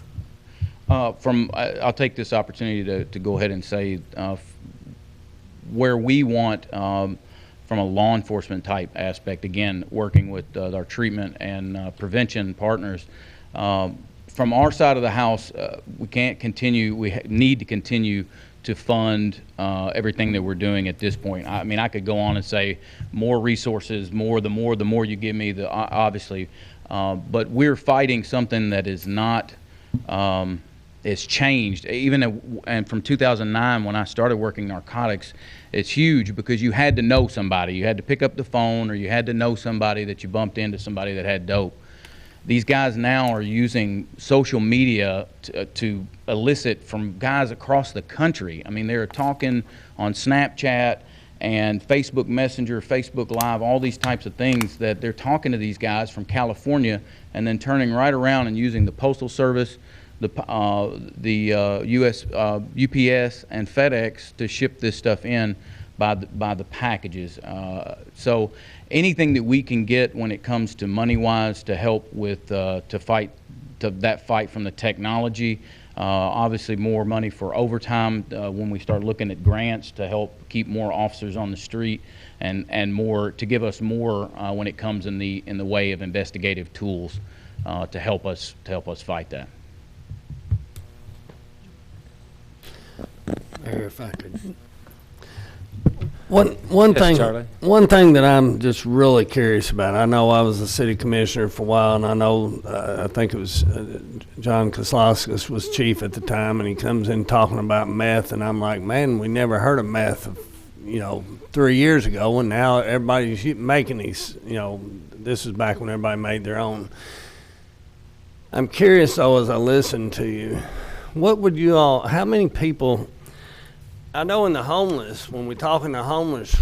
I'll take this opportunity to go ahead and say where we want, from a law enforcement type aspect, again, working with our treatment and prevention partners, from our side of the house, we can't continue, we need to continue to fund everything that we're doing at this point. I mean, I could go on and say more resources, the more you give me, obviously, but we're fighting something that is not, it's changed. And from 2009, when I started working narcotics, it's huge because you had to know somebody. You had to pick up the phone, or you had to know somebody that you bumped into, somebody that had dope. these guys now are using social media to elicit from guys across the country. I mean, they're talking on Snapchat and Facebook Messenger, Facebook Live, all these types of things that they're talking to these guys from California and then turning right around and using the Postal Service, the US UPS and FedEx to ship this stuff in by the packages. So anything that we can get when it comes to money-wise to help with that fight from the technology. Obviously more money for overtime when we start looking at grants to help keep more officers on the street, and more to give us more when it comes in the way of investigative tools to help us fight that. Mayor, if I could. One Yes, thing. Charlie. One thing that I'm just really curious about. I know I was a city commissioner for a while, and I know I think it was John Koslowskis was chief at the time, and he comes in talking about meth, and I'm like, man, we never heard of meth, 3 years ago, and now everybody's making these. This is back when everybody made their own. I'm curious though, as I listen to you, what would you all? How many people? I know in the homeless, when we talk in the homeless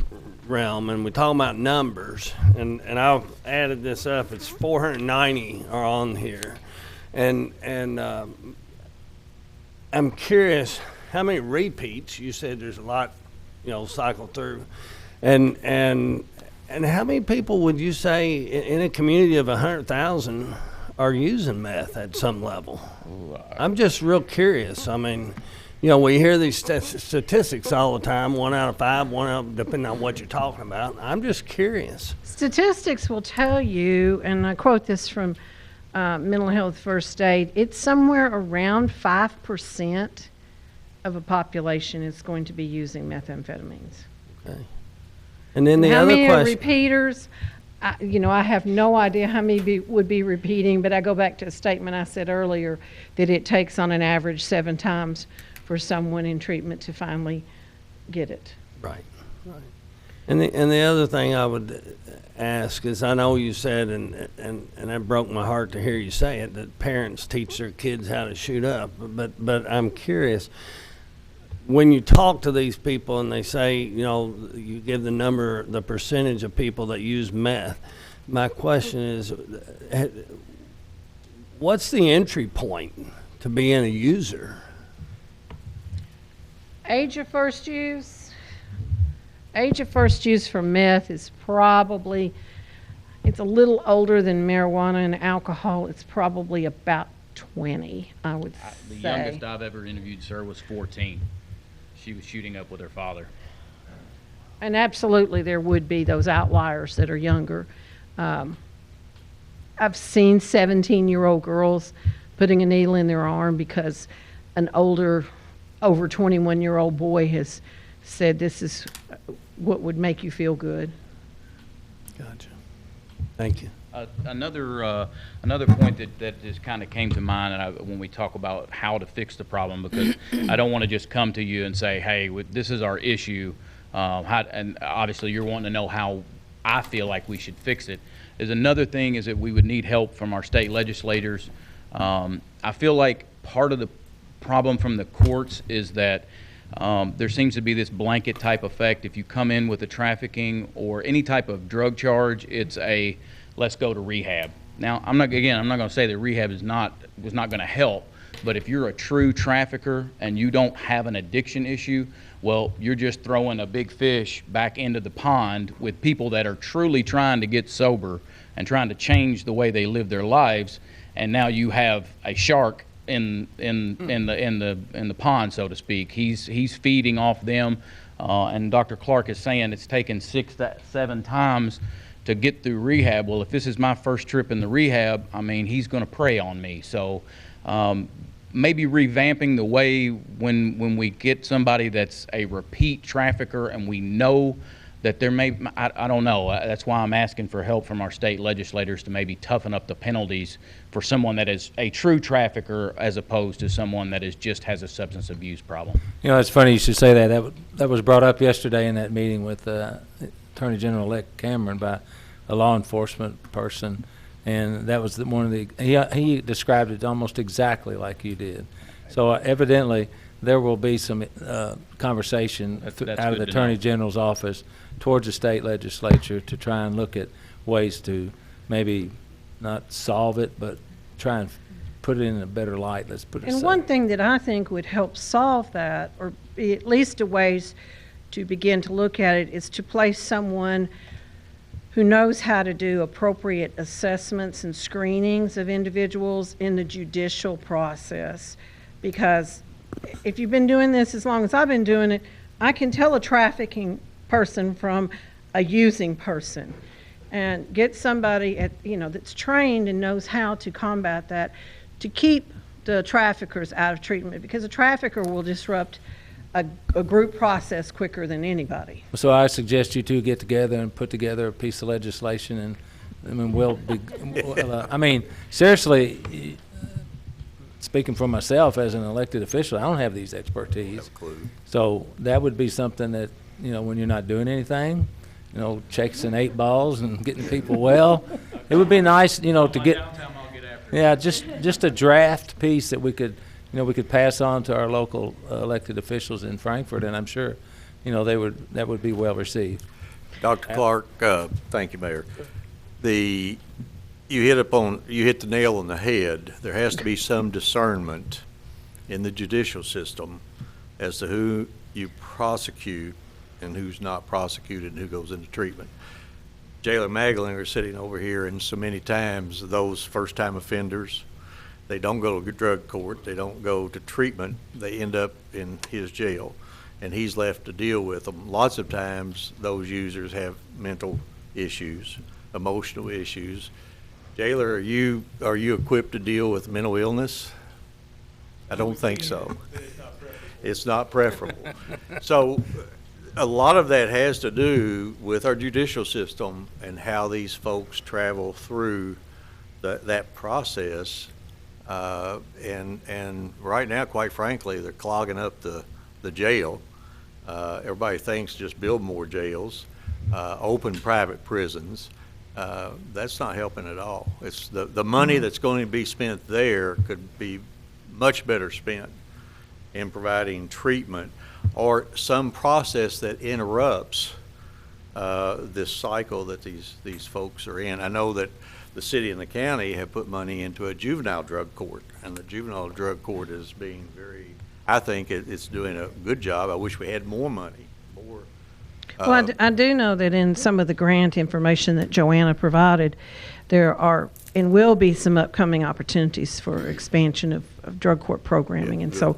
realm and we talk about numbers, and I've added this up, it's 490 are on here. And I'm curious, how many repeats? You said there's a lot, cycle through. And how many people would you say in a community of 100,000 are using meth at some level? I'm just real curious. I mean, we hear these statistics all the time, 1 out of 5, depending on what you're talking about. I'm just curious. Statistics will tell you, and I quote this from Mental Health First Aid, it's somewhere around 5% of a population is going to be using methamphetamines. Okay. And then the how other many question. Are repeaters? I have no idea how many would be repeating, but I go back to a statement I said earlier that it takes on an average 7 times for someone in treatment to finally get it. Right. And the other thing I would ask is, I know you said, and that broke my heart to hear you say it, that parents teach their kids how to shoot up. But I'm curious, when you talk to these people and they say, you give the percentage of people that use meth, my question is, what's the entry point to being a user? Age of first use? Age of first use for meth is probably, it's a little older than marijuana and alcohol. It's probably about 20, I would say. The youngest I've ever interviewed, sir, was 14. She was shooting up with her father. And absolutely there would be those outliers that are younger. I've seen 17-year-old girls putting a needle in their arm because an over 21-year-old boy has said, this is what would make you feel good. Gotcha. Thank you. Another point that just kind of came to mind when we talk about how to fix the problem, because I don't want to just come to you and say, hey, this is our issue, and obviously you're wanting to know how I feel like we should fix it. Is another thing is that we would need help from our state legislators. I feel like part of the problem from the courts is that there seems to be this blanket type effect. If you come in with a trafficking or any type of drug charge, it's a let's go to rehab. Now, I'm not going to say that rehab was not going to help, but if you're a true trafficker and you don't have an addiction issue, well, you're just throwing a big fish back into the pond with people that are truly trying to get sober and trying to change the way they live their lives, and now you have a shark in the pond, so to speak. He's feeding off them, and Dr. Clark is saying it's taken 6 to 7 times to get through rehab. Well, if this is my first trip in the rehab, I mean, he's going to prey on me. So maybe revamping the way when we get somebody that's a repeat trafficker and we know that there may, I don't know. That's why I'm asking for help from our state legislators to maybe toughen up the penalties for someone that is a true trafficker as opposed to someone that just has a substance abuse problem. It's funny you should say that. That was brought up yesterday in that meeting with Attorney General-elect Cameron by a law enforcement person, And that was one of the, he described it almost exactly like you did. So evidently, there will be some conversation That's out of good the to Attorney know. General's office towards the state legislature to try and look at ways to maybe not solve it, but try and put it in a better light. Let's put it And so. one thing that I think would help solve that, or be at least a ways to begin to look at it, is to place someone who knows how to do appropriate assessments and screenings of individuals in the judicial process. Because if you've been doing this as long as I've been doing it, I can tell a trafficking person from a using person, and get somebody that's trained and knows how to combat that, to keep the traffickers out of treatment, because a trafficker will disrupt a group process quicker than anybody. So I suggest you two get together and put together a piece of legislation, and I mean, we'll be, I mean, seriously, speaking for myself as an elected official, I don't have these expertise. So that would be something that, when you're not doing anything, checks and 8 balls and getting people well, it would be nice, to get, yeah, just a draft piece that we could, we could pass on to our local elected officials in Frankfort, and I'm sure, that would be well received. Dr. Clark, thank you, Mayor. You hit the nail on the head. There has to be some discernment in the judicial system as to who you prosecute and who's not prosecuted and who goes into treatment. Jailer Maglinger sitting over here, and so many times those first-time offenders, they don't go to drug court, they don't go to treatment, they end up in his jail, and he's left to deal with them. Lots of times those users have mental issues, emotional issues. Jailer, are you equipped to deal with mental illness? I don't think so. It's not preferable. So a lot of that has to do with our judicial system and how these folks travel through that process. And right now, quite frankly, they're clogging up the jail. Everybody thinks just build more jails, open private prisons. That's not helping at all. It's the money that's going to be spent there could be much better spent in providing treatment or some process that interrupts this cycle that these folks are in. I know that the city and the county have put money into a juvenile drug court, and the juvenile drug court is being I think it's doing a good job. I wish we had more money. Well, I do know that in some of the grant information that Joanna provided, there are and will be some upcoming opportunities for expansion of drug court programming. And so,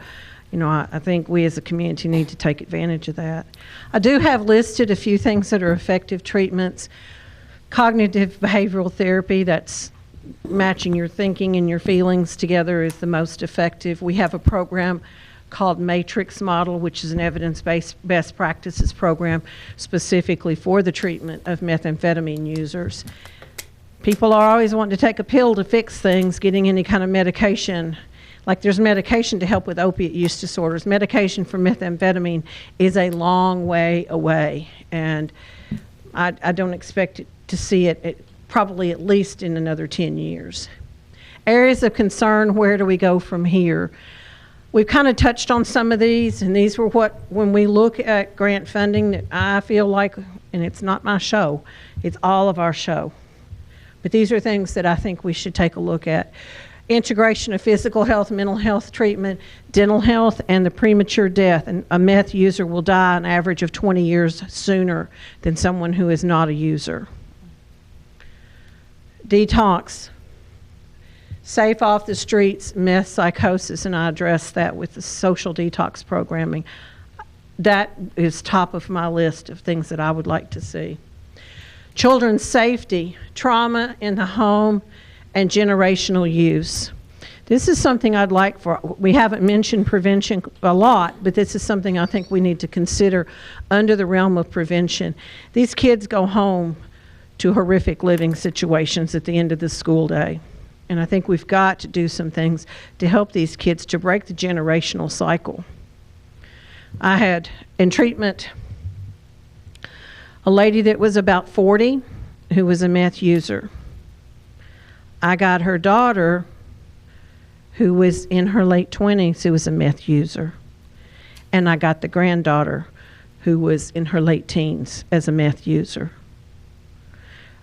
I think we as a community need to take advantage of that. I do have listed a few things that are effective treatments. Cognitive behavioral therapy, that's matching your thinking and your feelings together, is the most effective. We have a program called Matrix Model, which is an evidence-based best practices program specifically for the treatment of methamphetamine users. People are always wanting to take a pill to fix things, getting any kind of medication. Like there's medication to help with opiate use disorders. Medication for methamphetamine is a long way away, and I don't expect to see it probably at least in another 10 years. Areas of concern, where do we go from here? We've kind of touched on some of these, and these were when we look at grant funding, that I feel like, and it's not my show, it's all of our show. But these are things that I think we should take a look at. Integration of physical health, mental health treatment, dental health, and the premature death. And a meth user will die an average of 20 years sooner than someone who is not a user. Detox. Safe off the streets, meth psychosis, and I address that with the social detox programming. That is top of my list of things that I would like to see. Children's safety, trauma in the home, and generational use. This is something I'd like we haven't mentioned prevention a lot, but this is something I think we need to consider under the realm of prevention. These kids go home to horrific living situations at the end of the school day. And I think we've got to do some things to help these kids to break the generational cycle. I had in treatment a lady that was about 40 who was a meth user. I got her daughter, who was in her late 20s, who was a meth user. And I got the granddaughter, who was in her late teens as a meth user.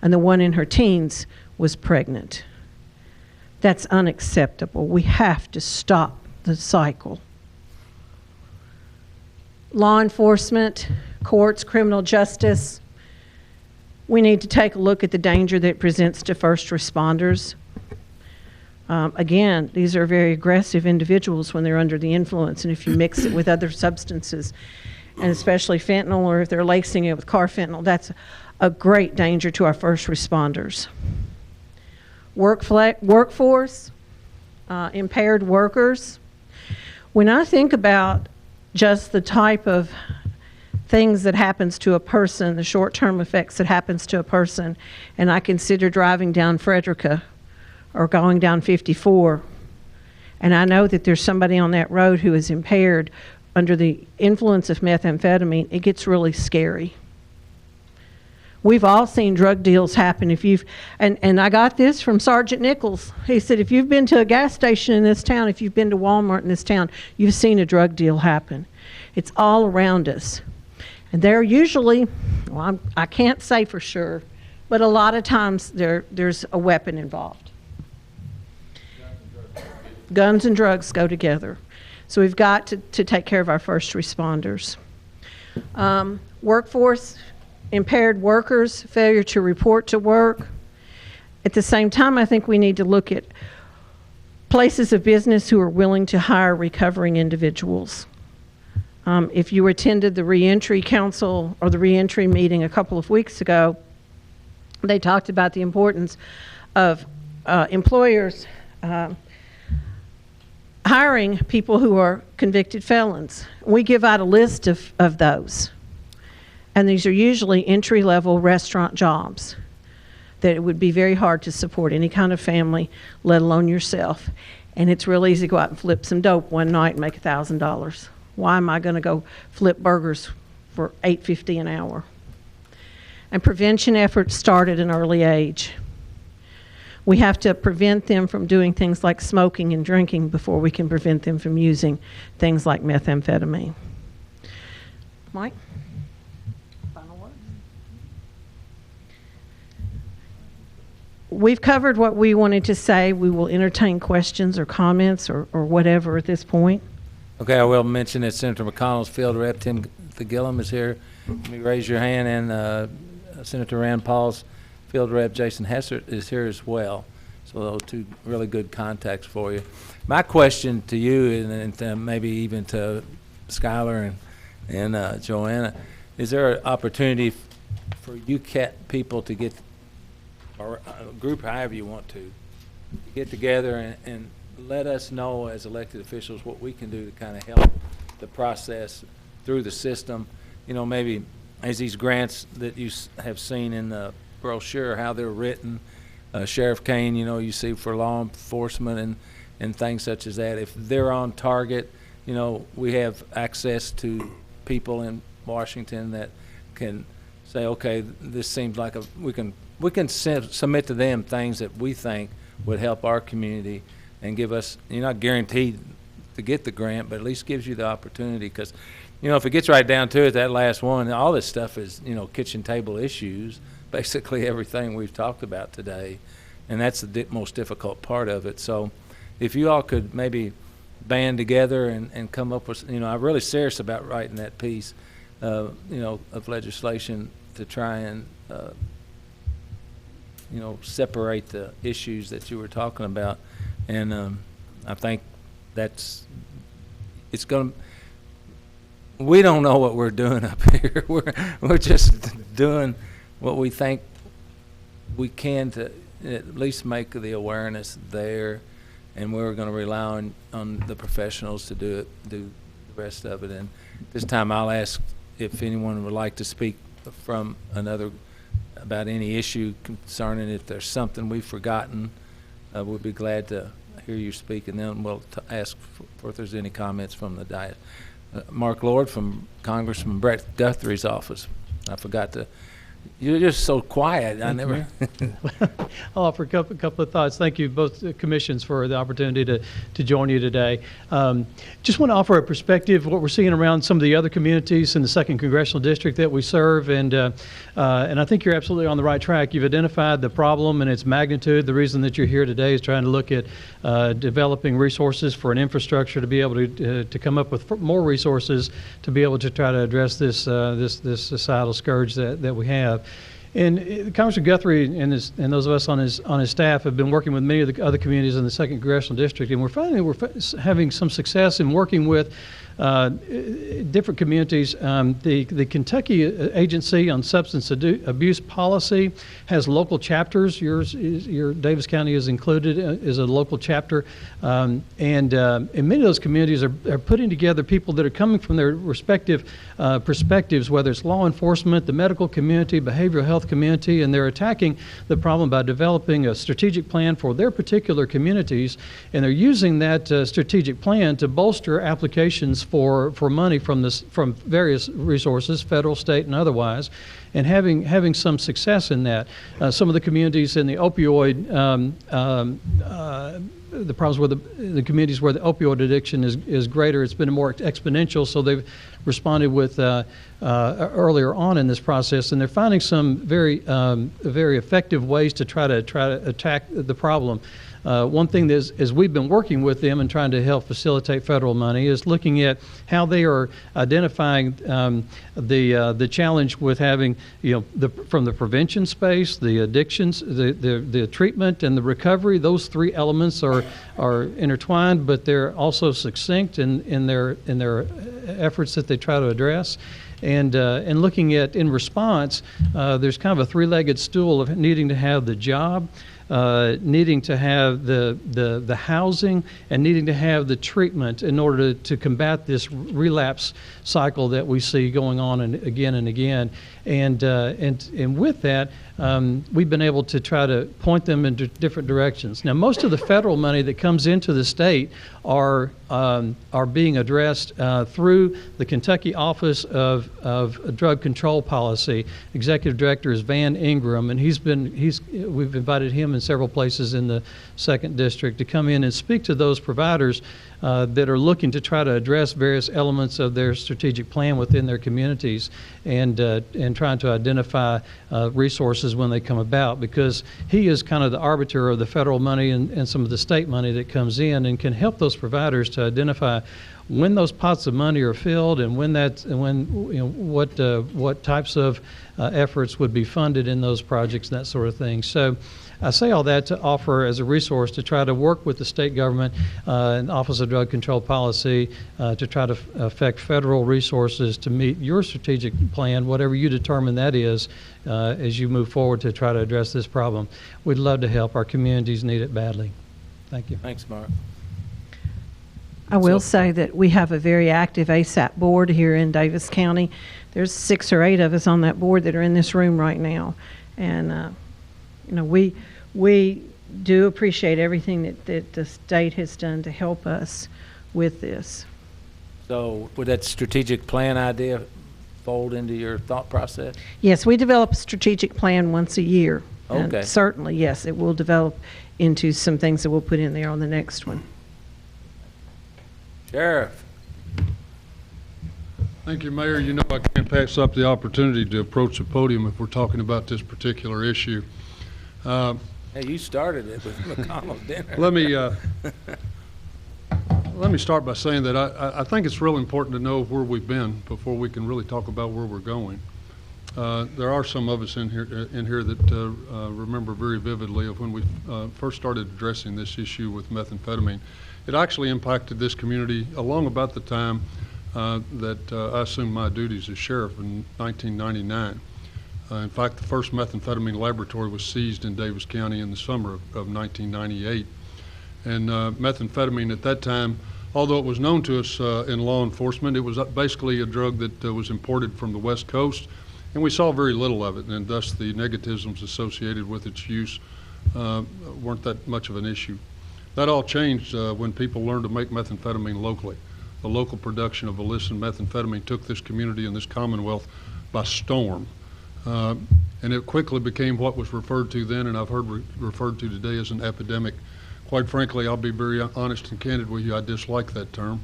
And the one in her teens was pregnant. That's unacceptable. We have to stop the cycle. Law enforcement, courts, criminal justice, we need to take a look at the danger that it presents to first responders. Again, these are very aggressive individuals when they're under the influence, and if you mix it with other substances, and especially fentanyl, or if they're lacing it with carfentanil, that's a great danger to our first responders. Workforce, impaired workers. When I think about just the type of things that happens to a person, the short-term effects that happens to a person, and I consider driving down Frederica or going down 54, and I know that there's somebody on that road who is impaired under the influence of methamphetamine, it gets really scary. We've all seen drug deals happen. If you've, and I got this from Sergeant Nichols. He said, if you've been to a gas station in this town, if you've been to Walmart in this town, you've seen a drug deal happen. It's all around us. And they're usually, well, I can't say for sure, but a lot of times there's a weapon involved. Guns and drugs go together. So we've got to take care of our first responders. Workforce, impaired workers, failure to report to work. At the same time, I think we need to look at places of business who are willing to hire recovering individuals. If you attended the reentry council or the reentry meeting a couple of weeks ago, they talked about the importance of employers hiring people who are convicted felons. We give out a list of those. And these are usually entry-level restaurant jobs that it would be very hard to support any kind of family, let alone yourself. And it's real easy to go out and flip some dope one night and make $1,000. Why am I going to go flip burgers for $8.50 an hour? And prevention efforts start at an early age. We have to prevent them from doing things like smoking and drinking before we can prevent them from using things like methamphetamine. Mike? Final words? We've covered what we wanted to say. We will entertain questions or comments or whatever at this point. Okay, I will mention that Senator McConnell's field rep, Tim Thagillum, is here. Let me raise your hand, and Senator Rand Paul's field rep, Jason Hessert, is here as well. So those two really good contacts for you. My question to you, and maybe even to Skylar and Joanna, is there an opportunity for UCAT people to get, or a group, however you want to get together and let us know as elected officials what we can do to kind of help the process through the system? You know, maybe as these grants that you have seen in the brochure, how they're written, Sheriff Kane, you know, you see for law enforcement and things such as that. If they're on target, you know, we have access to people in Washington that can say, okay, this seems like we can submit to them things that we think would help our community and give us, you're not guaranteed to get the grant, but at least gives you the opportunity. Because, you know, if it gets right down to it, that last one, all this stuff is, you know, kitchen table issues, basically everything we've talked about today, and that's the most difficult part of it. So if you all could maybe band together and come up with, you know, I'm really serious about writing that piece, you know, of legislation to try and, you know, separate the issues that you were talking about. And I think it's going to, we don't know what we're doing up here. We're just doing what we think we can to at least make the awareness there, and we're going to rely on the professionals to do the rest of it. And this time I'll ask if anyone would like to speak from about any issue concerning, if there's something we've forgotten, we'll be glad to hear you speak, and then we'll ask for if there's any comments from the dais. Mark Lord from Congressman Brett Guthrie's office. I forgot to You're just so quiet. I never. I'll offer a couple of thoughts. Thank you, both commissions, for the opportunity to join you today. Just want to offer a perspective of what we're seeing around some of the other communities in the 2nd Congressional District that we serve, and I think you're absolutely on the right track. You've identified the problem and its magnitude. The reason that you're here today is trying to look at developing resources for an infrastructure to be able to come up with more resources to be able to try to address this societal scourge that we have. And Congressman Guthrie and those of us on his staff have been working with many of the other communities in the 2nd Congressional District, and we're finding we're having some success in working with different communities. The Kentucky Agency on Substance Abuse Policy has local chapters. Your Daviess County is included as a local chapter, and many of those communities are putting together people that are coming from their respective perspectives, whether it's law enforcement, the medical community, behavioral health community, and they're attacking the problem by developing a strategic plan for their particular communities, and they're using that strategic plan to bolster applications for money from various resources, federal, state, and otherwise, and having some success in that. Some of the communities in the opioid, the problems with the communities where the opioid addiction is greater, it's been more exponential, so they've responded with earlier on in this process, and they're finding some very effective ways to try to attack the problem. One thing that is we've been working with them and trying to help facilitate federal money is looking at how they are identifying the challenge with having, from the prevention space, the addictions, the treatment, and the recovery. Those three elements are intertwined, but they're also succinct in their efforts that they try to address. And looking at, in response, there's kind of a three-legged stool of needing to have the job, needing to have the housing, and needing to have the treatment in order to combat this relapse cycle that we see going on and again. And with that, we've been able to try to point them in different directions. Now, most of the federal money that comes into the state are being addressed through the Kentucky Office of Drug Control Policy. Executive Director is Van Ingram, and we've invited him in several places in the 2nd District to come in and speak to those providers that are looking to try to address various elements of their strategic plan within their communities, and trying to identify resources when they come about, because he is kind of the arbiter of the federal money and some of the state money that comes in, and can help those providers to identify when those pots of money are filled, and what types of efforts would be funded in those projects, and that sort of thing. So I say all that to offer as a resource to try to work with the state government and Office of Drug Control Policy to try to affect federal resources to meet your strategic plan, whatever you determine that is, as you move forward to try to address this problem. We'd love to help. Our communities need it badly. Thank you. Thanks, Mark. I will say that we have a very active ASAP board here in Daviess County. There's 6 or 8 of us on that board that are in this room right now. And, we do appreciate everything that the state has done to help us with this. So would that strategic plan idea fold into your thought process? Yes, we develop a strategic plan once a year. Okay. And certainly, yes, it will develop into some things that we'll put in there on the next one. Sheriff. Thank you, Mayor. I can't pass up the opportunity to approach the podium if we're talking about this particular issue. Hey, you started it with McConnell's dinner. Let me start by saying that I think it's real important to know where we've been before we can really talk about where we're going. There are some of us in here that remember very vividly of when we first started addressing this issue with methamphetamine. It actually impacted this community along about the time that I assumed my duties as sheriff in 1999. In fact, the first methamphetamine laboratory was seized in Daviess County in the summer of 1998. And methamphetamine at that time, although it was known to us in law enforcement, it was basically a drug that was imported from the West Coast, and we saw very little of it, and thus the negativisms associated with its use weren't that much of an issue. That all changed when people learned to make methamphetamine locally. The local production of illicit methamphetamine took this community and this Commonwealth by storm. And it quickly became what was referred to then, and I've heard referred to today, as an epidemic. Quite frankly, I'll be very honest and candid with you, I dislike that term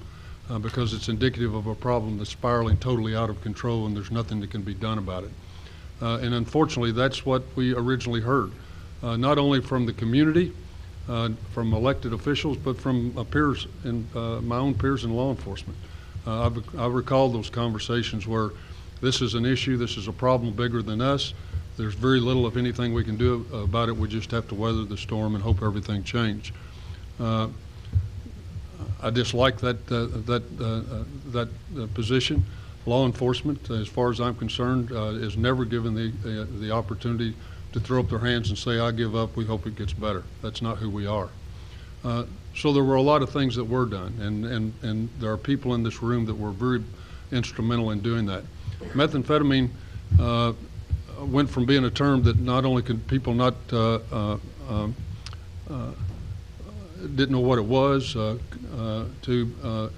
because it's indicative of a problem that's spiraling totally out of control and there's nothing that can be done about it. And unfortunately, that's what we originally heard, not only from the community, from elected officials, but from peers and my own peers in law enforcement. I recall those conversations where this is an issue, this is a problem bigger than us. There's very little, if anything, we can do about it. We just have to weather the storm and hope everything changes. I dislike that position. Law enforcement, as far as I'm concerned, is never given the opportunity to throw up their hands and say, I give up, we hope it gets better. That's not who we are. So there were a lot of things that were done, and there are people in this room that were very instrumental in doing that. Methamphetamine went from being a term that not only could people not didn't know what it was to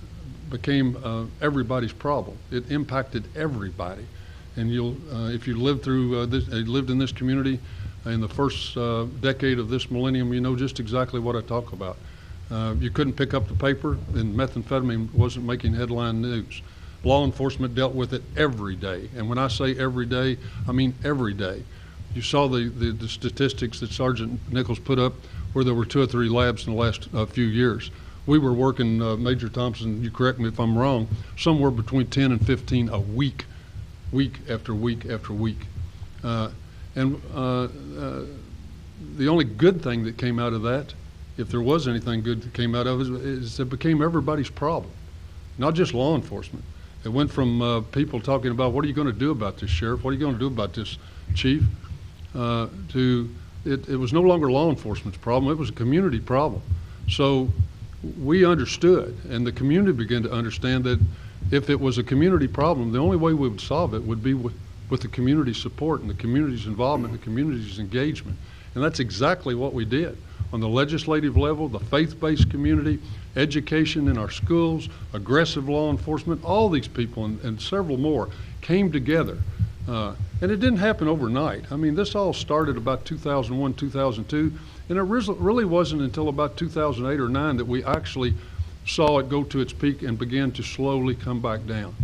became everybody's problem. It impacted everybody, and you'll if you lived through lived in this community in the first decade of this millennium, you know just exactly what I talk about. You couldn't pick up the paper, and methamphetamine wasn't making headline news. Law enforcement dealt with it every day, and when I say every day, I mean every day. You saw the statistics that Sergeant Nichols put up, where there were 2 or 3 labs in the last few years. We were working, Major Thompson, you correct me if I'm wrong, somewhere between 10 and 15 a week, week after week after week. The only good thing that came out of that, if there was anything good that came out of it, is it became everybody's problem, not just law enforcement. It went from people talking about, what are you going to do about this, Sheriff? What are you going to do about this, Chief? To it was no longer law enforcement's problem. It was a community problem. So we understood, and the community began to understand that if it was a community problem, the only way we would solve it would be with the community support and the community's involvement, the community's engagement. And that's exactly what we did. On the legislative level, the faith-based community, education in our schools, aggressive law enforcement, all these people and several more came together. And it didn't happen overnight. I mean, this all started about 2001, 2002, and it really wasn't until about 2008 or 9 that we actually saw it go to its peak and began to slowly come back down.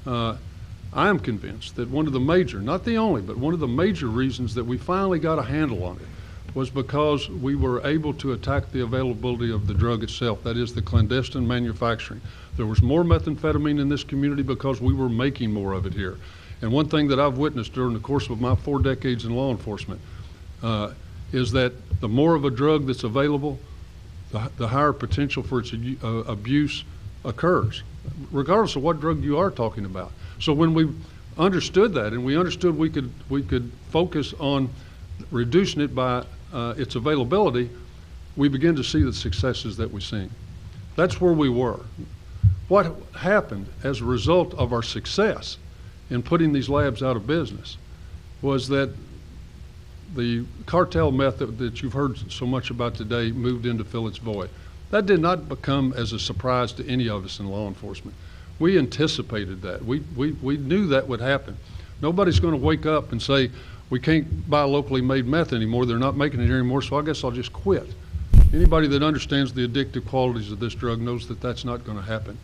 I am convinced that one of the major, not the only, but one of the major reasons that we finally got a handle on it was because we were able to attack the availability of the drug itself, that is the clandestine manufacturing. There was more methamphetamine in this community because we were making more of it here. And one thing that I've witnessed during the course of my 4 decades in law enforcement is that the more of a drug that's available, the higher potential for its abuse occurs, regardless of what drug you are talking about. So when we understood that, and we understood we could focus on reducing it by its availability, we began to see the successes that we've seen. That's where we were. What happened as a result of our success in putting these labs out of business was that the cartel method that you've heard so much about today moved in to fill its void. That did not become as a surprise to any of us in law enforcement. We anticipated that. We knew that would happen. Nobody's going to wake up and say, we can't buy locally made meth anymore, they're not making it anymore, so I guess I'll just quit. Anybody that understands the addictive qualities of this drug knows that that's not going to happen.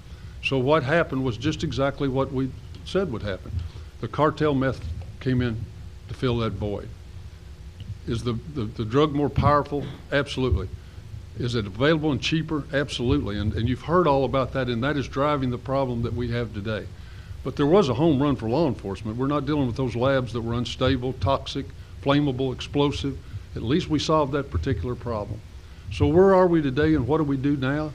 So what happened was just exactly what we said would happen. The cartel meth came in to fill that void. Is the drug more powerful? Absolutely. Is it available and cheaper? Absolutely. And you've heard all about that, and that is driving the problem that we have today. But there was a home run for law enforcement. We're not dealing with those labs that were unstable, toxic, flammable, explosive. At least we solved that particular problem. So where are we today, and what do we do now?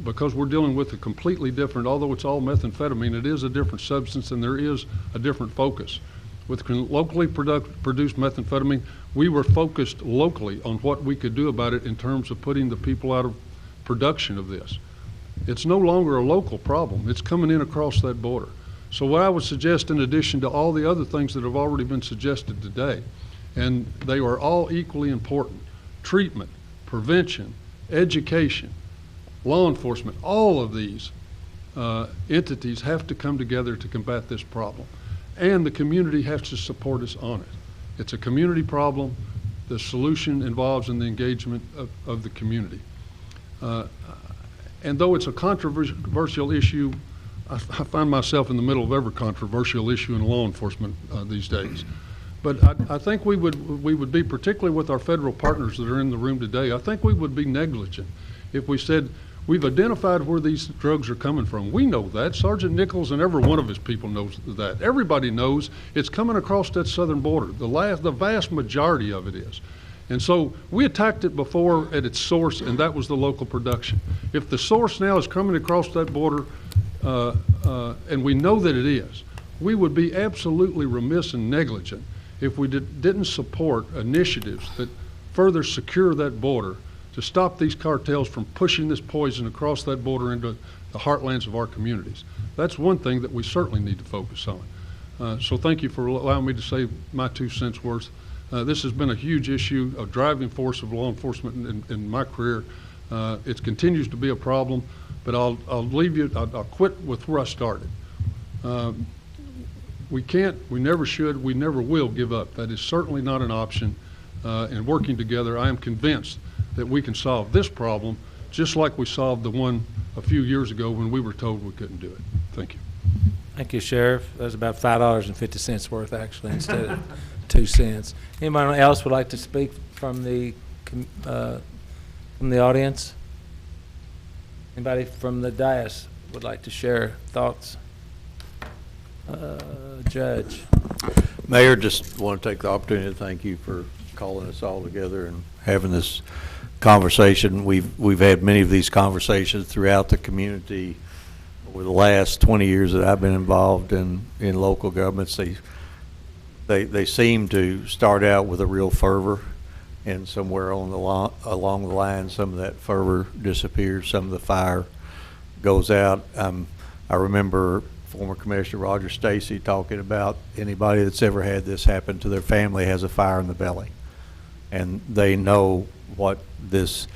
Because we're dealing with a completely different, although it's all methamphetamine, it is a different substance and there is a different focus. With locally produced methamphetamine, we were focused locally on what we could do about it in terms of putting the people out of production of this. It's no longer a local problem. It's coming in across that border. So what I would suggest, in addition to all the other things that have already been suggested today, and they are all equally important: treatment, prevention, education, law enforcement, all of these entities have to come together to combat this problem. And the community has to support us on it. It's a community problem. The solution involves in the engagement of the community. And though it's a controversial issue, I find myself in the middle of every controversial issue in law enforcement these days. But I think we would be, particularly with our federal partners that are in the room today, I think we would be negligent if we said, we've identified where these drugs are coming from. We know that. Sergeant Nichols and every one of his people knows that. Everybody knows it's coming across that southern border. The vast majority of it is. And so we attacked it before at its source, and that was the local production. If the source now is coming across that border, and we know that it is, we would be absolutely remiss and negligent if we didn't support initiatives that further secure that border to stop these cartels from pushing this poison across that border into the heartlands of our communities. That's one thing that we certainly need to focus on. So thank you for allowing me to say my 2 cents worth. This has been a huge issue, a driving force of law enforcement in my career. It continues to be a problem, but I'll leave you, I'll quit with where I started. We can't, we never should, we never will give up. That is certainly not an option. And working together, I am convinced that we can solve this problem just like we solved the one a few years ago when we were told we couldn't do it. Thank you. Thank you, Sheriff. That was about $5.50 worth, actually, instead of 2 cents. Anyone else would like to speak from the audience? Anybody from the dais would like to share thoughts? Judge. Mayor, just want to take the opportunity to thank you for calling us all together and having this conversation. We've had many of these conversations throughout the community over the last 20 years that I've been involved in local governments. They seem to start out with a real fervor, and somewhere along the line, some of that fervor disappears, some of the fire goes out. I remember former Commissioner Roger Stacy talking about anybody that's ever had this happen to their family has a fire in the belly, and they know what this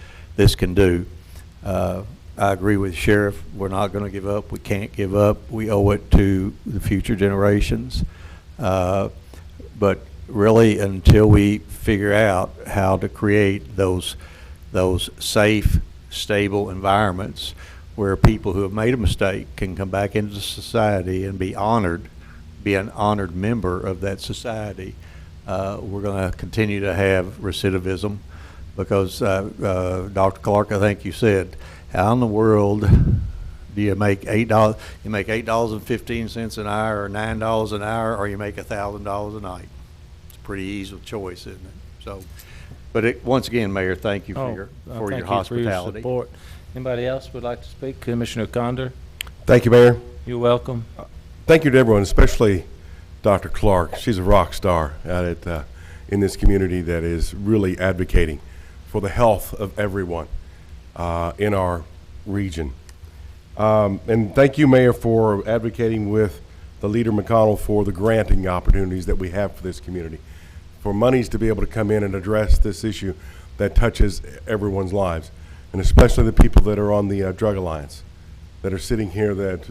can do. I agree with Sheriff. We're not going to give up. We can't give up. We owe it to the future generations. But really, until we figure out how to create those safe, stable environments where people who have made a mistake can come back into society and be honored, be an honored member of that society, we're going to continue to have recidivism. Because Dr. Clark, I think you said, how in the world do you make $8? You make $8.15 an hour, or $9 an hour, or you make $1,000 a night? It's a pretty easy choice, isn't it? So, but once again, Mayor, thank you for your hospitality. For your support. Anybody else would like to speak? Commissioner Condor. Thank you, Mayor. You're welcome. Thank you to everyone, especially Dr. Clark. She's a rock star out at in this community that is really advocating for the health of everyone in our region. And thank you, Mayor, for advocating with the Leader McConnell for the granting opportunities that we have for this community, for monies to be able to come in and address this issue that touches everyone's lives, and especially the people that are on the Drug Alliance, that are sitting here that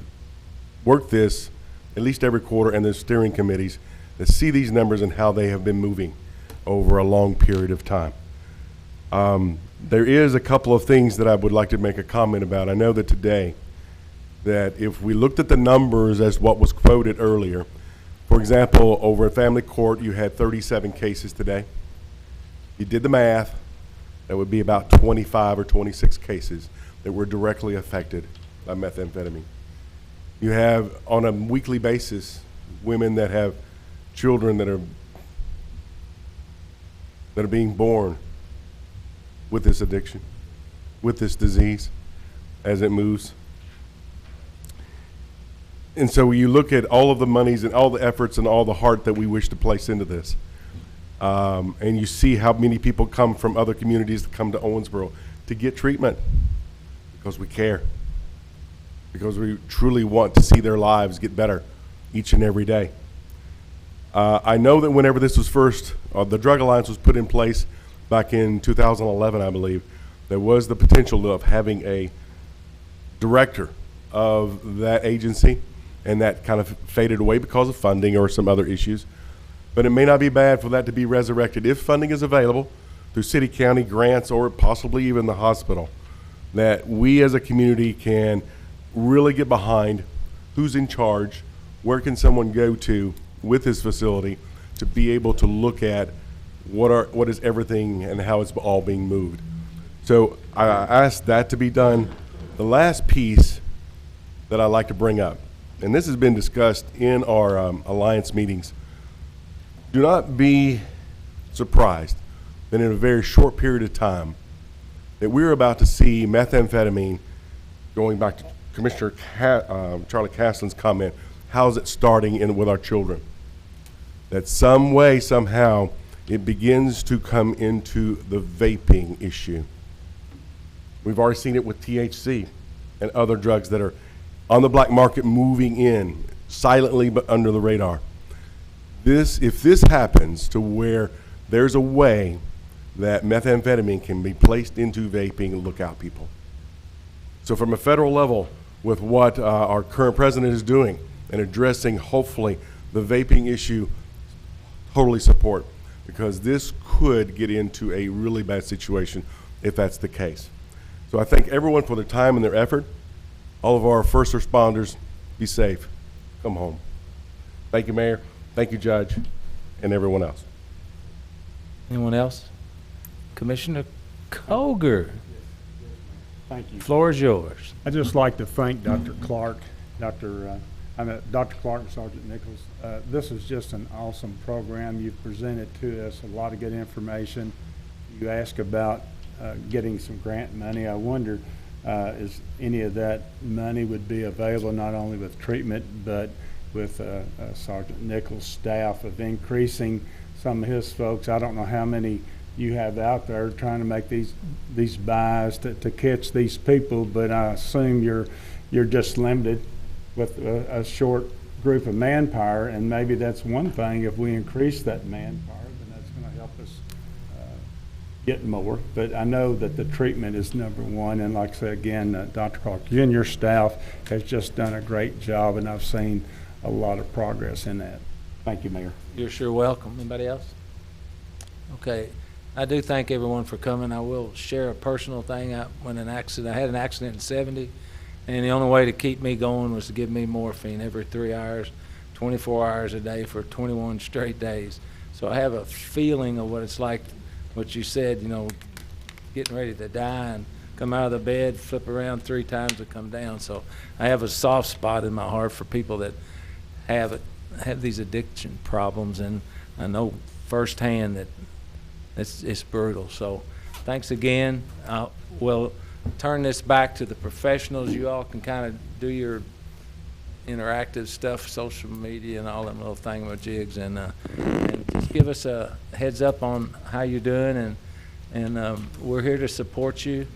work this at least every quarter, and the steering committees that see these numbers and how they have been moving over a long period of time. There is a couple of things that I would like to make a comment about. I know that today, that if we looked at the numbers as what was quoted earlier, for example, over at family court, you had 37 cases today. You did the math, that would be about 25 or 26 cases that were directly affected by methamphetamine. You have, on a weekly basis, women that have children that are being born with this addiction, with this disease, as it moves. And so you look at all of the monies and all the efforts and all the heart that we wish to place into this. And you see how many people come from other communities that come to Owensboro to get treatment because we care, because we truly want to see their lives get better each and every day. I know that whenever this was first, the Drug Alliance was put in place back in 2011, I believe, there was the potential of having a director of that agency, and that kind of faded away because of funding or some other issues. but it may not be bad for that to be resurrected if funding is available through city, county grants, or possibly even the hospital, that we as a community can really get behind who's in charge, where can someone go to with this facility to be able to look at what is everything and how it's all being moved. So I asked that to be done. The last piece that I'd like to bring up, and this has been discussed in our alliance meetings, do not be surprised that in a very short period of time that we're about to see methamphetamine, going back to Commissioner Charlie Castle's comment, how's it starting with our children? That some way, somehow, it begins to come into the vaping issue. We've already seen it with THC and other drugs that are on the black market moving in silently but under the radar. If this happens to where there's a way that methamphetamine can be placed into vaping, look out, people. So from a federal level, with what our current president is doing and addressing, hopefully, the vaping issue, totally support, because this could get into a really bad situation if that's the case. So I thank everyone for their time and their effort. All of our first responders, be safe. Come home. Thank you, Mayor. Thank you, Judge, and everyone else. Anyone else? Commissioner Koger, Thank you. floor is yours. I'd just like to thank Dr. Clark, Dr. Clark and Sergeant Nichols. This is just an awesome program. You've presented to us a lot of good information. You asked about getting some grant money. I wonder is any of that money would be available not only with treatment but with Sergeant Nichols' staff of increasing some of his folks. I don't know how many you have out there trying to make these buys to catch these people, but I assume you're just limited with a short group of manpower, and maybe that's one thing. If we increase that manpower, then that's going to help us get more. But I know that the treatment is number one, and like I said again, Dr. Clark, you and your staff has just done a great job, and I've seen a lot of progress in that. Thank you, Mayor. You're sure welcome. Anybody else? Okay. I do thank everyone for coming. I will share a personal thing. I had an accident in 70, and the only way to keep me going was to give me morphine every 3 hours, 24 hours a day for 21 straight days. So I have a feeling of what it's like, what you said, getting ready to die and come out of the bed, flip around 3 times and come down. So I have a soft spot in my heart for people that have these addiction problems, and I know firsthand that it's brutal. So thanks again. We'll turn this back to the professionals. You all can kind of do your interactive stuff, social media and all them little thingamajigs, and just give us a heads up on how you're doing, and we're here to support you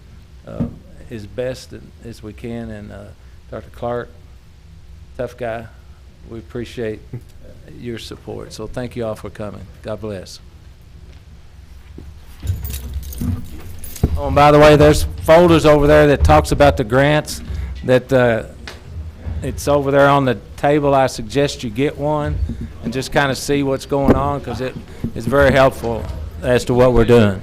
as best as we can. And Dr. Clark, tough guy, we appreciate your support. So thank you all for coming. God bless. Oh, and by the way, there's folders over there that talks about the grants. That it's over there on the table. I suggest you get one and just kind of see what's going on, because it is very helpful as to what we're doing.